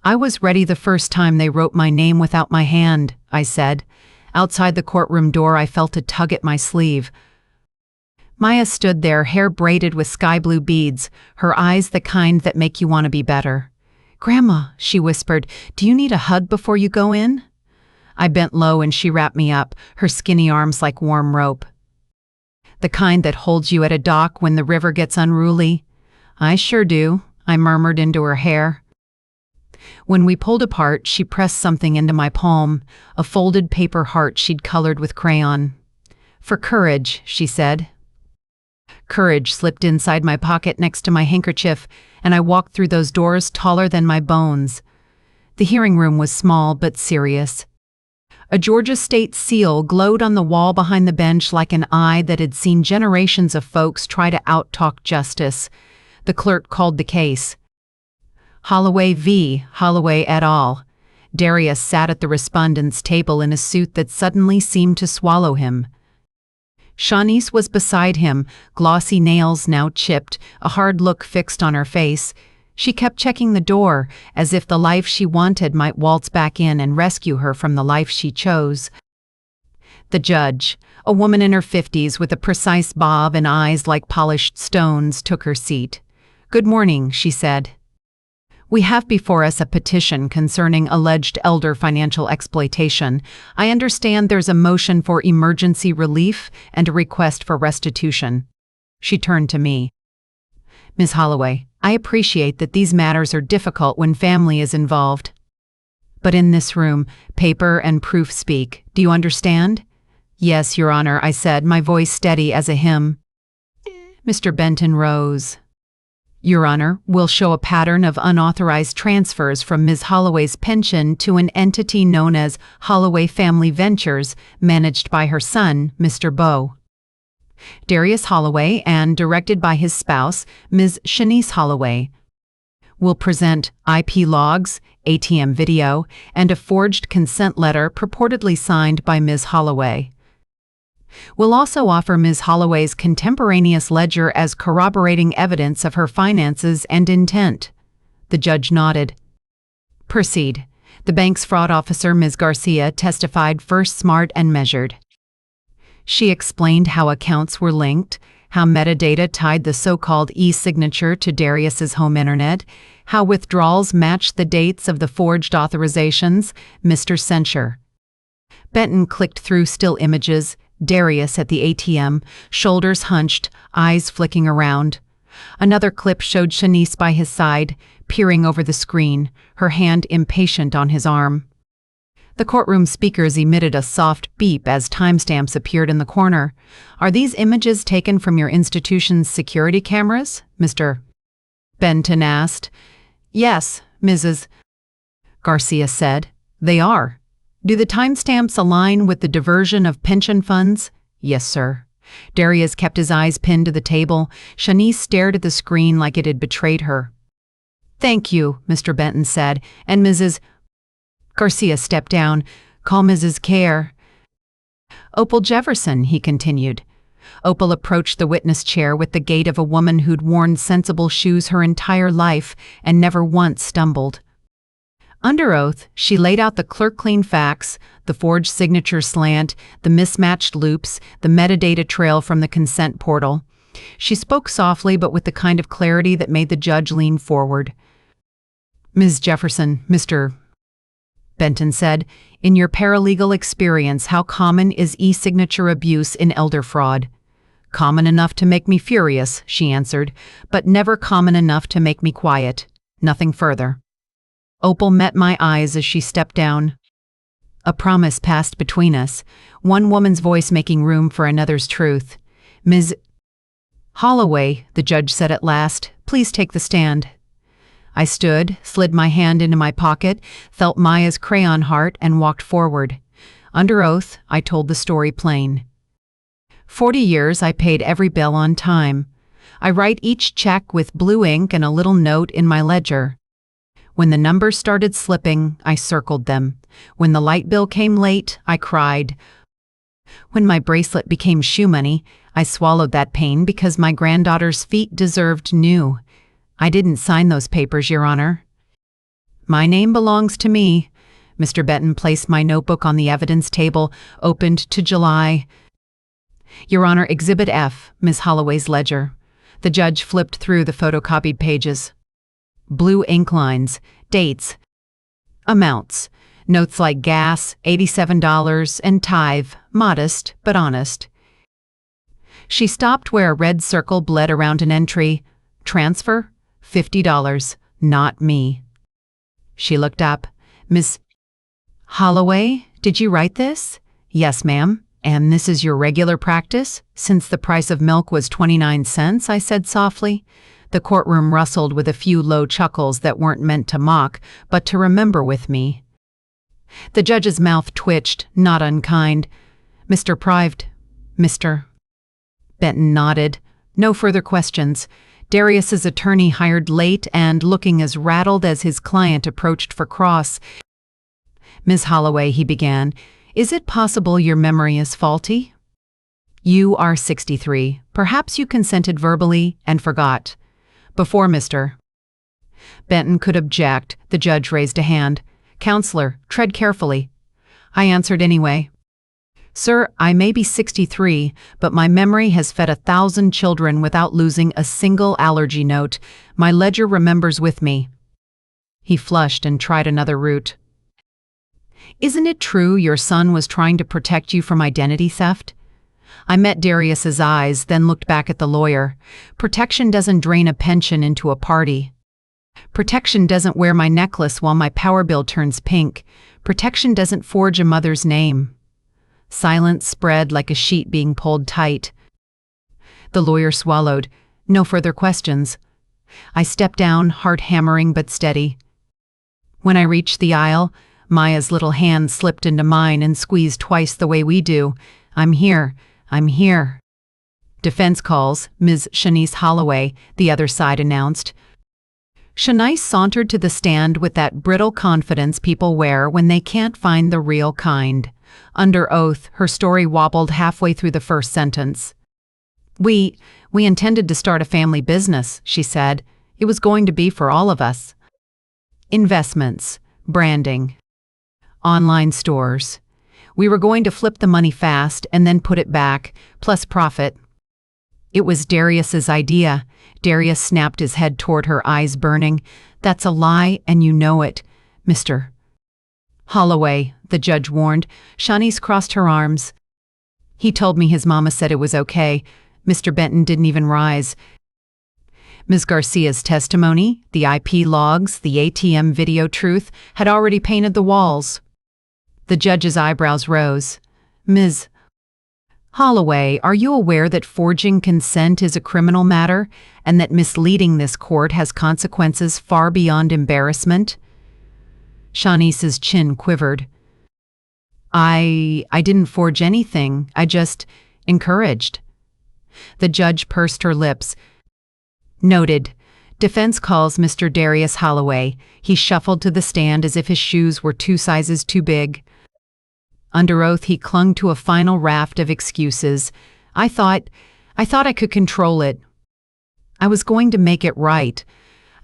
I was ready the first time they wrote my name without my hand, I said. Outside the courtroom door, I felt a tug at my sleeve. Maya stood there, hair braided with sky blue beads, her eyes the kind that make you want to be better. Grandma, she whispered, do you need a hug before you go in? I bent low and she wrapped me up, her skinny arms like warm rope. The kind that holds you at a dock when the river gets unruly? I sure do, I murmured into her hair. When we pulled apart, she pressed something into my palm, a folded paper heart she'd colored with crayon. For courage, she said. Courage slipped inside my pocket next to my handkerchief, and I walked through those doors taller than my bones. The hearing room was small but serious. A Georgia state seal glowed on the wall behind the bench like an eye that had seen generations of folks try to out-talk justice. The clerk called the case. Holloway v. Holloway et al. Darius sat at the respondent's table in a suit that suddenly seemed to swallow him. Shanice was beside him, glossy nails now chipped, a hard look fixed on her face. She kept checking the door, as if the life she wanted might waltz back in and rescue her from the life she chose. The judge, a woman in her 50s with a precise bob and eyes like polished stones, took her seat. Good morning, she said. We have before us a petition concerning alleged elder financial exploitation. I understand there's a motion for emergency relief and a request for restitution. She turned to me. Ms. Holloway, I appreciate that these matters are difficult when family is involved. But in this room, paper and proof speak. Do you understand? Yes, Your Honor, I said, my voice steady as a hymn. Mr. Benton rose. Your Honor, will show a pattern of unauthorized transfers from Ms. Holloway's pension to an entity known as Holloway Family Ventures, managed by her son, Mr. Bowe. Darius Holloway, and directed by his spouse, Ms. Shanice Holloway. We'll present IP logs, ATM video, and a forged consent letter purportedly signed by Ms. Holloway. We'll also offer Ms. Holloway's contemporaneous ledger as corroborating evidence of her finances and intent. The judge nodded. Proceed. The bank's fraud officer, Ms. Garcia, testified first smart and measured. She explained how accounts were linked, how metadata tied the so-called e-signature to Darius's home internet, how withdrawals matched the dates of the forged authorizations, Mr. Censure. Benton clicked through still images, Darius at the ATM, shoulders hunched, eyes flicking around. Another clip showed Shanice by his side, peering over the screen, her hand impatient on his arm. The courtroom speakers emitted a soft beep as timestamps appeared in the corner. Are these images taken from your institution's security cameras, Mr. Benton asked. Yes, Mrs. Garcia said. They are. Do the timestamps align with the diversion of pension funds? Yes, sir. Darius kept his eyes pinned to the table. Shanice stared at the screen like it had betrayed her. Thank you, Mr. Benton said, and Mrs. Garcia stepped down. Call Mrs. Care. Opal Jefferson, he continued. Opal approached the witness chair with the gait of a woman who'd worn sensible shoes her entire life and never once stumbled. Under oath, she laid out the clerk-clean facts, the forged signature slant, the mismatched loops, the metadata trail from the consent portal. She spoke softly but with the kind of clarity that made the judge lean forward. Ms. Jefferson, Mr. Benton said, in your paralegal experience, how common is e-signature abuse in elder fraud? Common enough to make me furious, she answered, but never common enough to make me quiet. Nothing further. Opal met my eyes as she stepped down. A promise passed between us, one woman's voice making room for another's truth. Ms. Holloway, the judge said at last, please take the stand. I stood, slid my hand into my pocket, felt Maya's crayon heart, and walked forward. Under oath, I told the story plain. 40 years I paid every bill on time. I write each check with blue ink and a little note in my ledger. When the numbers started slipping, I circled them. When the light bill came late, I cried. When my bracelet became shoe money, I swallowed that pain because my granddaughter's feet deserved new. I didn't sign those papers, Your Honor. My name belongs to me. Mr. Benton placed my notebook on the evidence table, opened to July. Your Honor, Exhibit F, Ms. Holloway's ledger. The judge flipped through the photocopied pages. Blue ink lines, dates, amounts, notes like gas, $87, and tithe, modest but honest. She stopped where a red circle bled around an entry. Transfer, $50, not me. She looked up. Miss Holloway, did you write this? Yes, ma'am. And this is your regular practice? Since the price of milk was 29 cents, I said softly. The courtroom rustled with a few low chuckles that weren't meant to mock, but to remember with me. The judge's mouth twitched, not unkind. Mr. Prived. Mr. Benton nodded. No further questions. Darius's attorney hired late and looking as rattled as his client approached for cross. Ms. Holloway, he began, is it possible your memory is faulty? You are 63. Perhaps you consented verbally and forgot. Before Mr. Benton could object, the judge raised a hand. Counselor, tread carefully. I answered anyway. Sir, I may be 63, but my memory has fed 1,000 children without losing a single allergy note. My ledger remembers with me. He flushed and tried another route. Isn't it true your son was trying to protect you from identity theft? I met Darius's eyes, then looked back at the lawyer. Protection doesn't drain a pension into a party. Protection doesn't wear my necklace while my power bill turns pink. Protection doesn't forge a mother's name. Silence spread like a sheet being pulled tight. The lawyer swallowed. No further questions. I stepped down, heart hammering but steady. When I reached the aisle, Maya's little hand slipped into mine and squeezed twice the way we do. I'm here. I'm here. Defense calls, Ms. Shanice Holloway, the other side announced. Shanice sauntered to the stand with that brittle confidence people wear when they can't find the real kind. Under oath, her story wobbled halfway through the first sentence. We intended to start a family business, she said. It was going to be for all of us. Investments, branding, online stores. We were going to flip the money fast and then put it back, plus profit. It was Darius's idea. Darius snapped his head toward her, eyes burning. That's a lie, and you know it, Mr. Holloway, the judge warned. Shanice crossed her arms. He told me his mama said it was okay. Mr. Benton didn't even rise. Ms. Garcia's testimony, the IP logs, the ATM video truth, had already painted the walls. The judge's eyebrows rose. Ms. Holloway, are you aware that forging consent is a criminal matter and that misleading this court has consequences far beyond embarrassment? Shanice's chin quivered. I didn't forge anything. I just encouraged. The judge pursed her lips. Noted. Defense calls Mr. Darius Holloway. He shuffled to the stand as if his shoes were 2 sizes too big. Under oath, he clung to a final raft of excuses. I thought I could control it. I was going to make it right.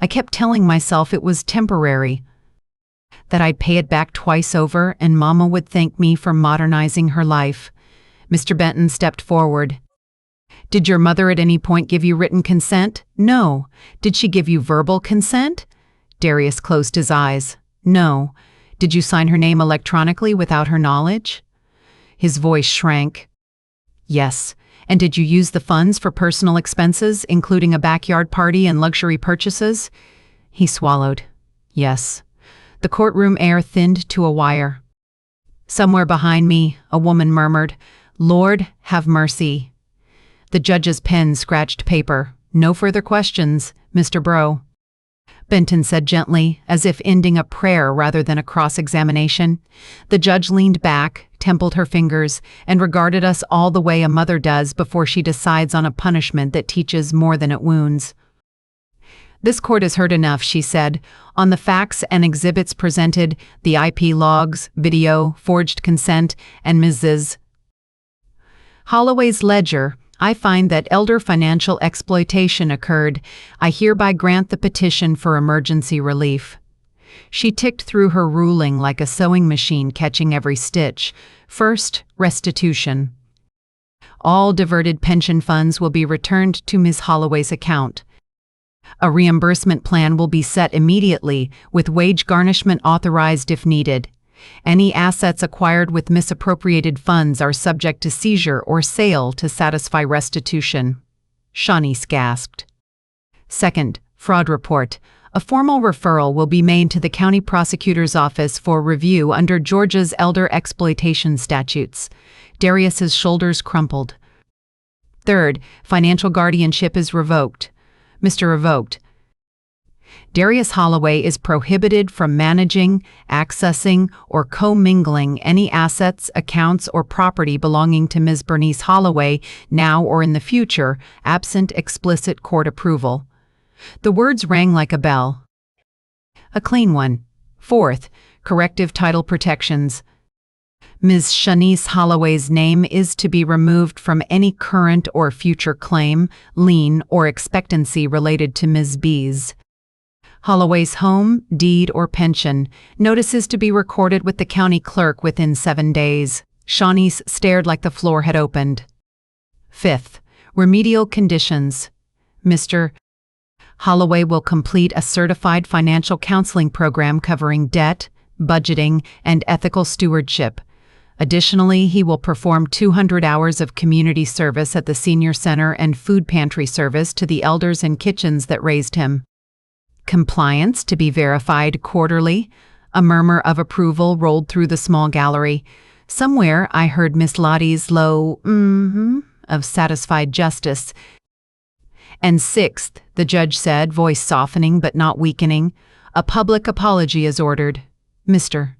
I kept telling myself it was temporary, that I'd pay it back twice over and Mama would thank me for modernizing her life. Mr. Benton stepped forward. Did your mother at any point give you written consent? No. Did she give you verbal consent? Darius closed his eyes. No. Did you sign her name electronically without her knowledge? His voice shrank. Yes. And did you use the funds for personal expenses, including a backyard party and luxury purchases? He swallowed. Yes. The courtroom air thinned to a wire. Somewhere behind me, a woman murmured, Lord, have mercy. The judge's pen scratched paper. No further questions, Mr. Bro. Benton said gently, as if ending a prayer rather than a cross-examination. The judge leaned back, templed her fingers, and regarded us all the way a mother does before she decides on a punishment that teaches more than it wounds. This court has heard enough, she said. On the facts and exhibits presented, the IP logs, video, forged consent, and Mrs. Holloway's ledger, I find that elder financial exploitation occurred. I hereby grant the petition for emergency relief. She ticked through her ruling like a sewing machine catching every stitch. First, restitution. All diverted pension funds will be returned to Ms. Holloway's account. A reimbursement plan will be set immediately, with wage garnishment authorized if needed. Any assets acquired with misappropriated funds are subject to seizure or sale to satisfy restitution. Shanice gasped. Second, fraud report. A formal referral will be made to the county prosecutor's office for review under Georgia's elder exploitation statutes. Darius's shoulders crumpled. Third, financial guardianship is revoked. Mr. Revoked. Darius Holloway is prohibited from managing, accessing, or commingling any assets, accounts, or property belonging to Ms. Bernice Holloway, now or in the future, absent explicit court approval. The words rang like a bell. A clean one. Fourth, corrective title protections. Ms. Shanice Holloway's name is to be removed from any current or future claim, lien, or expectancy related to Ms. B's. Holloway's home, deed, or pension. Notices to be recorded with the county clerk within 7 days. Shanice stared like the floor had opened. Fifth, remedial conditions. Mr. Holloway will complete a certified financial counseling program covering debt, budgeting, and ethical stewardship. Additionally, he will perform 200 hours of community service at the senior center and food pantry service to the elders and kitchens that raised him. Compliance to be verified quarterly. A murmur of approval rolled through the small gallery. Somewhere I heard Miss Lottie's low of satisfied justice. And sixth, the judge said, voice softening but not weakening, a public apology is ordered. Mr.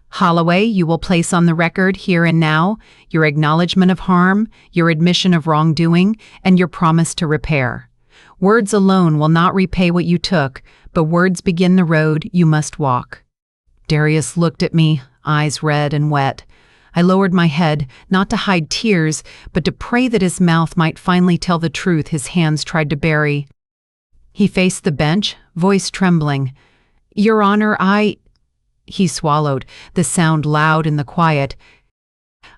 Holloway, you will place on the record here and now your acknowledgement of harm, your admission of wrongdoing, and your promise to repair. Words alone will not repay what you took, but words begin the road you must walk." Darius looked at me, eyes red and wet. I lowered my head, not to hide tears, but to pray that his mouth might finally tell the truth his hands tried to bury. He faced the bench, voice trembling. "Your Honor, He swallowed, the sound loud in the quiet.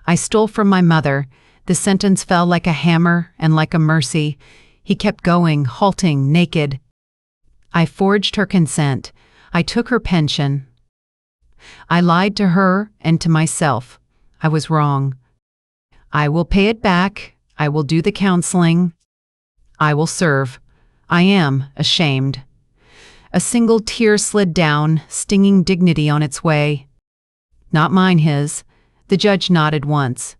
"I stole from my mother." The sentence fell like a hammer and like a mercy. He kept going, halting, naked. "I forged her consent. I took her pension. I lied to her and to myself. I was wrong. I will pay it back. I will do the counseling. I will serve. I am ashamed." A single tear slid down, stinging dignity on its way. Not mine, his. The judge nodded once.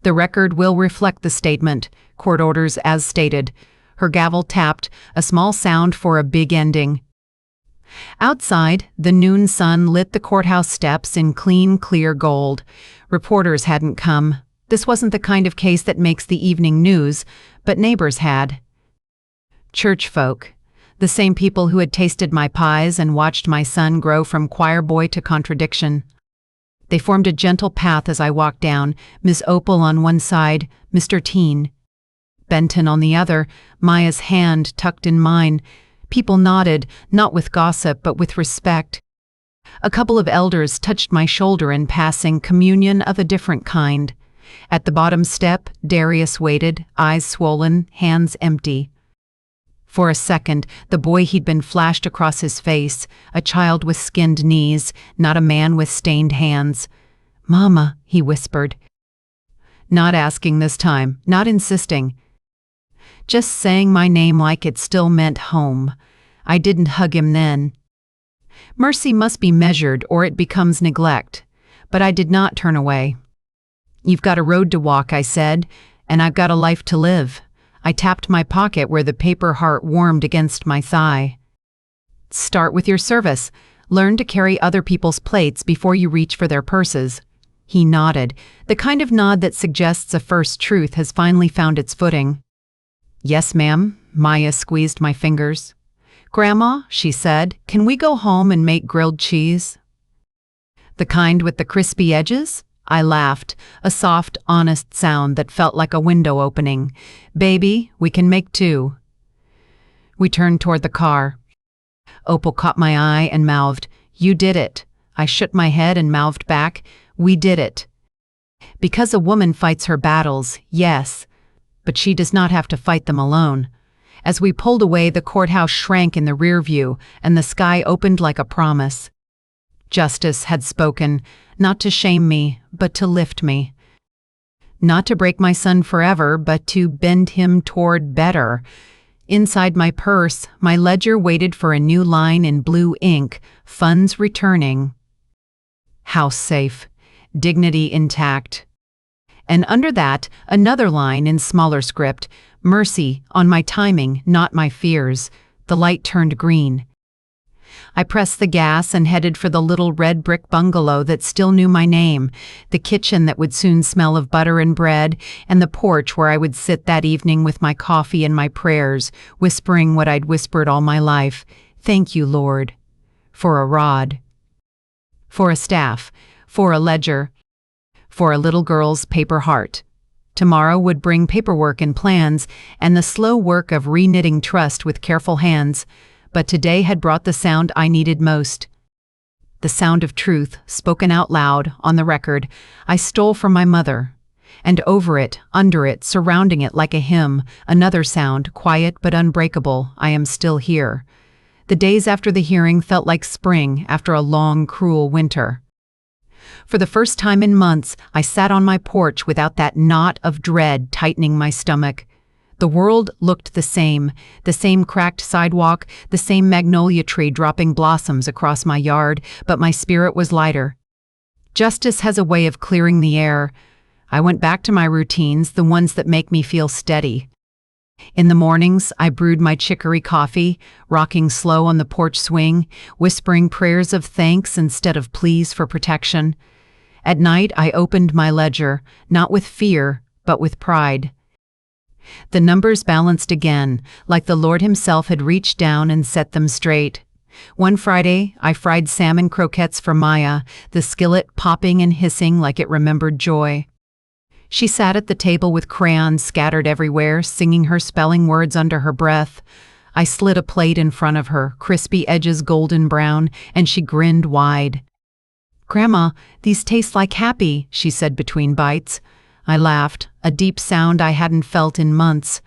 "The record will reflect the statement. Court orders as stated." Her gavel tapped, a small sound for a big ending. Outside, the noon sun lit the courthouse steps in clean, clear gold. Reporters hadn't come. This wasn't the kind of case that makes the evening news, but neighbors had. Church folk. The same people who had tasted my pies and watched my son grow from choir boy to contradiction. They formed a gentle path as I walked down, Miss Opal on one side, Mr. Teen. Benton on the other, Maya's hand tucked in mine. People nodded, not with gossip but with respect. A couple of elders touched my shoulder in passing, communion of a different kind. At the bottom step, Darius waited, eyes swollen, hands empty. For a second, the boy he'd been flashed across his face, a child with skinned knees, not a man with stained hands. "Mama," he whispered. Not asking this time, not insisting. Just saying my name like it still meant home. I didn't hug him then. Mercy must be measured or it becomes neglect. But I did not turn away. "You've got a road to walk," I said, "and I've got a life to live." I tapped my pocket where the paper heart warmed against my thigh. "Start with your service. Learn to carry other people's plates before you reach for their purses." He nodded, the kind of nod that suggests a first truth has finally found its footing. "Yes, ma'am." Maya squeezed my fingers. "Grandma," she said, "can we go home and make grilled cheese?" "The kind with the crispy edges?" I laughed, a soft, honest sound that felt like a window opening. "Baby, we can make two." We turned toward the car. Opal caught my eye and mouthed, "You did it." I shook my head and mouthed back, "We did it." Because a woman fights her battles, yes, but she does not have to fight them alone. As we pulled away, the courthouse shrank in the rear view, and the sky opened like a promise. Justice had spoken, not to shame me, but to lift me. Not to break my son forever, but to bend him toward better. Inside my purse, my ledger waited for a new line in blue ink, funds returning. House safe, dignity intact. And under that, another line in smaller script, mercy on my timing, not my fears. The light turned green. I pressed the gas and headed for the little red brick bungalow that still knew my name, the kitchen that would soon smell of butter and bread, and the porch where I would sit that evening with my coffee and my prayers, whispering what I'd whispered all my life. "Thank you, Lord." For a rod. For a staff. For a ledger. For a little girl's paper heart. Tomorrow would bring paperwork and plans, and the slow work of re-knitting trust with careful hands. But today had brought the sound I needed most. The sound of truth, spoken out loud, on the record, I stole from my mother. And over it, under it, surrounding it like a hymn, another sound, quiet but unbreakable, I am still here. The days after the hearing felt like spring after a long, cruel winter. For the first time in months, I sat on my porch without that knot of dread tightening my stomach. The world looked the same cracked sidewalk, the same magnolia tree dropping blossoms across my yard, but my spirit was lighter. Justice has a way of clearing the air. I went back to my routines, the ones that make me feel steady. In the mornings, I brewed my chicory coffee, rocking slow on the porch swing, whispering prayers of thanks instead of pleas for protection. At night, I opened my ledger, not with fear, but with pride. The numbers balanced again, like the Lord himself had reached down and set them straight. One Friday, I fried salmon croquettes for Maya, the skillet popping and hissing like it remembered joy. She sat at the table with crayons scattered everywhere, singing her spelling words under her breath. I slid a plate in front of her, crispy edges golden brown, and she grinned wide. "Grandma, these taste like happy," she said between bites. I laughed, a deep sound I hadn't felt in months.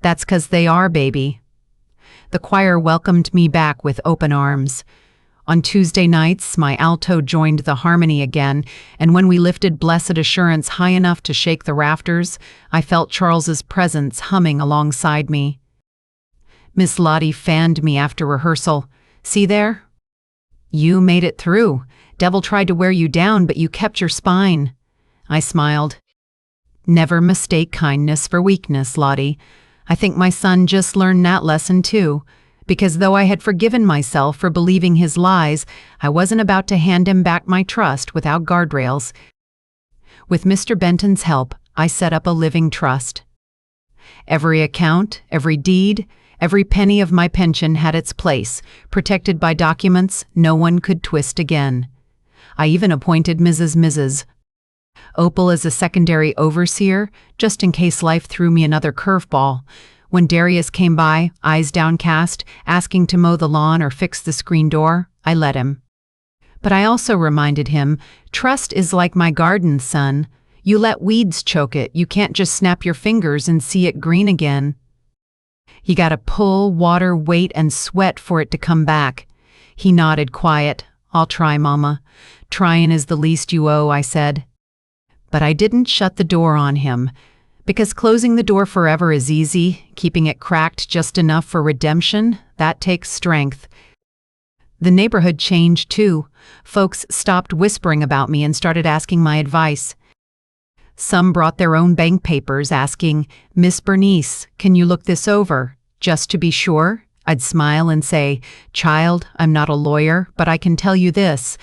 "That's 'cause they are, baby." The choir welcomed me back with open arms. On Tuesday nights, my alto joined the harmony again, and when we lifted Blessed Assurance high enough to shake the rafters, I felt Charles's presence humming alongside me. Miss Lottie fanned me after rehearsal. "See there? You made it through. Devil tried to wear you down, but you kept your spine." I smiled. "Never mistake kindness for weakness, Lottie. I think my son just learned that lesson too, because though I had forgiven myself for believing his lies, I wasn't about to hand him back my trust without guardrails. With Mr. Benton's help, I set up a living trust. Every account, every deed, every penny of my pension had its place, protected by documents no one could twist again. I even appointed Mrs. Opal as a secondary overseer, just in case life threw me another curveball. When Darius came by, eyes downcast, asking to mow the lawn or fix the screen door, I let him. But I also reminded him, trust is like my garden, son. You let weeds choke it, you can't just snap your fingers and see it green again. You gotta pull, water, wait, and sweat for it to come back. He nodded quiet. "I'll try, Mama. Tryin' is the least you owe," I said. But I didn't shut the door on him, because closing the door forever is easy, keeping it cracked just enough for redemption, that takes strength. The neighborhood changed too. Folks stopped whispering about me and started asking my advice. Some brought their own bank papers asking, "Miss Bernice, can you look this over?" Just to be sure, I'd smile and say, "Child, I'm not a lawyer, but I can tell you this.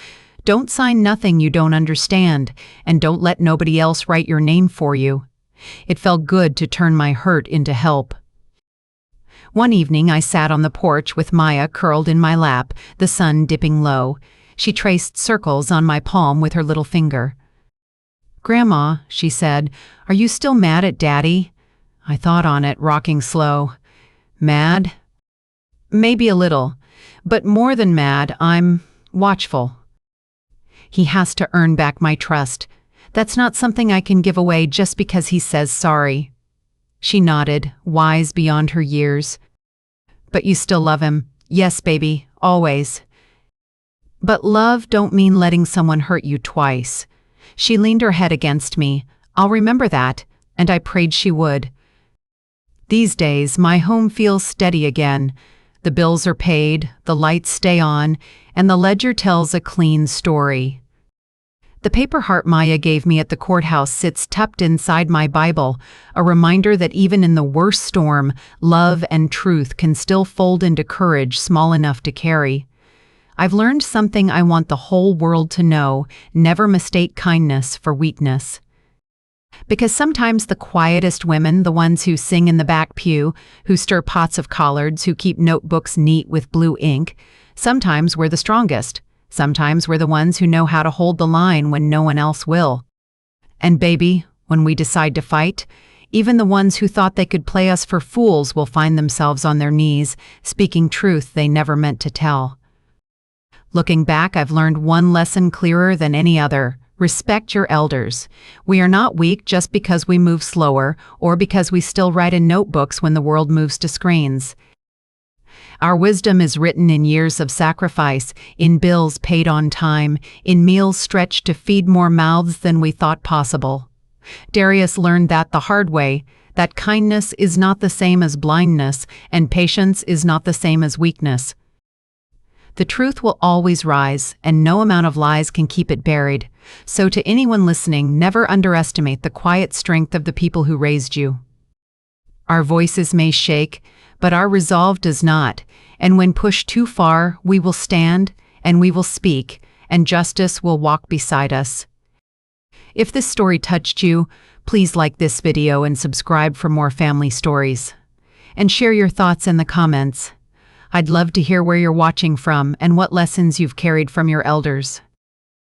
Don't sign nothing you don't understand, and don't let nobody else write your name for you." It felt good to turn my hurt into help. One evening I sat on the porch with Maya curled in my lap, the sun dipping low. She traced circles on my palm with her little finger. "Grandma," she said, "are you still mad at Daddy?" I thought on it, rocking slow. "Mad? Maybe a little, but more than mad, I'm watchful. He has to earn back my trust. That's not something I can give away just because he says sorry." She nodded, wise beyond her years. "But you still love him." "Yes, baby, always." "But love don't mean letting someone hurt you twice." She leaned her head against me. "I'll remember that," and I prayed she would. These days, my home feels steady again. The bills are paid, the lights stay on, and the ledger tells a clean story. The paper heart Maya gave me at the courthouse sits tucked inside my Bible, a reminder that even in the worst storm, love and truth can still fold into courage small enough to carry. I've learned something I want the whole world to know: never mistake kindness for weakness. Because sometimes the quietest women, the ones who sing in the back pew, who stir pots of collards, who keep notebooks neat with blue ink, sometimes we're the strongest. Sometimes we're the ones who know how to hold the line when no one else will. And baby, when we decide to fight, even the ones who thought they could play us for fools will find themselves on their knees, speaking truth they never meant to tell. Looking back, I've learned one lesson clearer than any other: respect your elders. We are not weak just because we move slower or because we still write in notebooks when the world moves to screens. Our wisdom is written in years of sacrifice, in bills paid on time, in meals stretched to feed more mouths than we thought possible. Darius learned that the hard way, that kindness is not the same as blindness, and patience is not the same as weakness. The truth will always rise, and no amount of lies can keep it buried. So to anyone listening, never underestimate the quiet strength of the people who raised you. Our voices may shake, but our resolve does not, and when pushed too far, we will stand, and we will speak, and justice will walk beside us. If this story touched you, Please like this video and subscribe for more family stories. And share your thoughts in the comments. I'd love to hear where you're watching from and what lessons you've carried from your elders.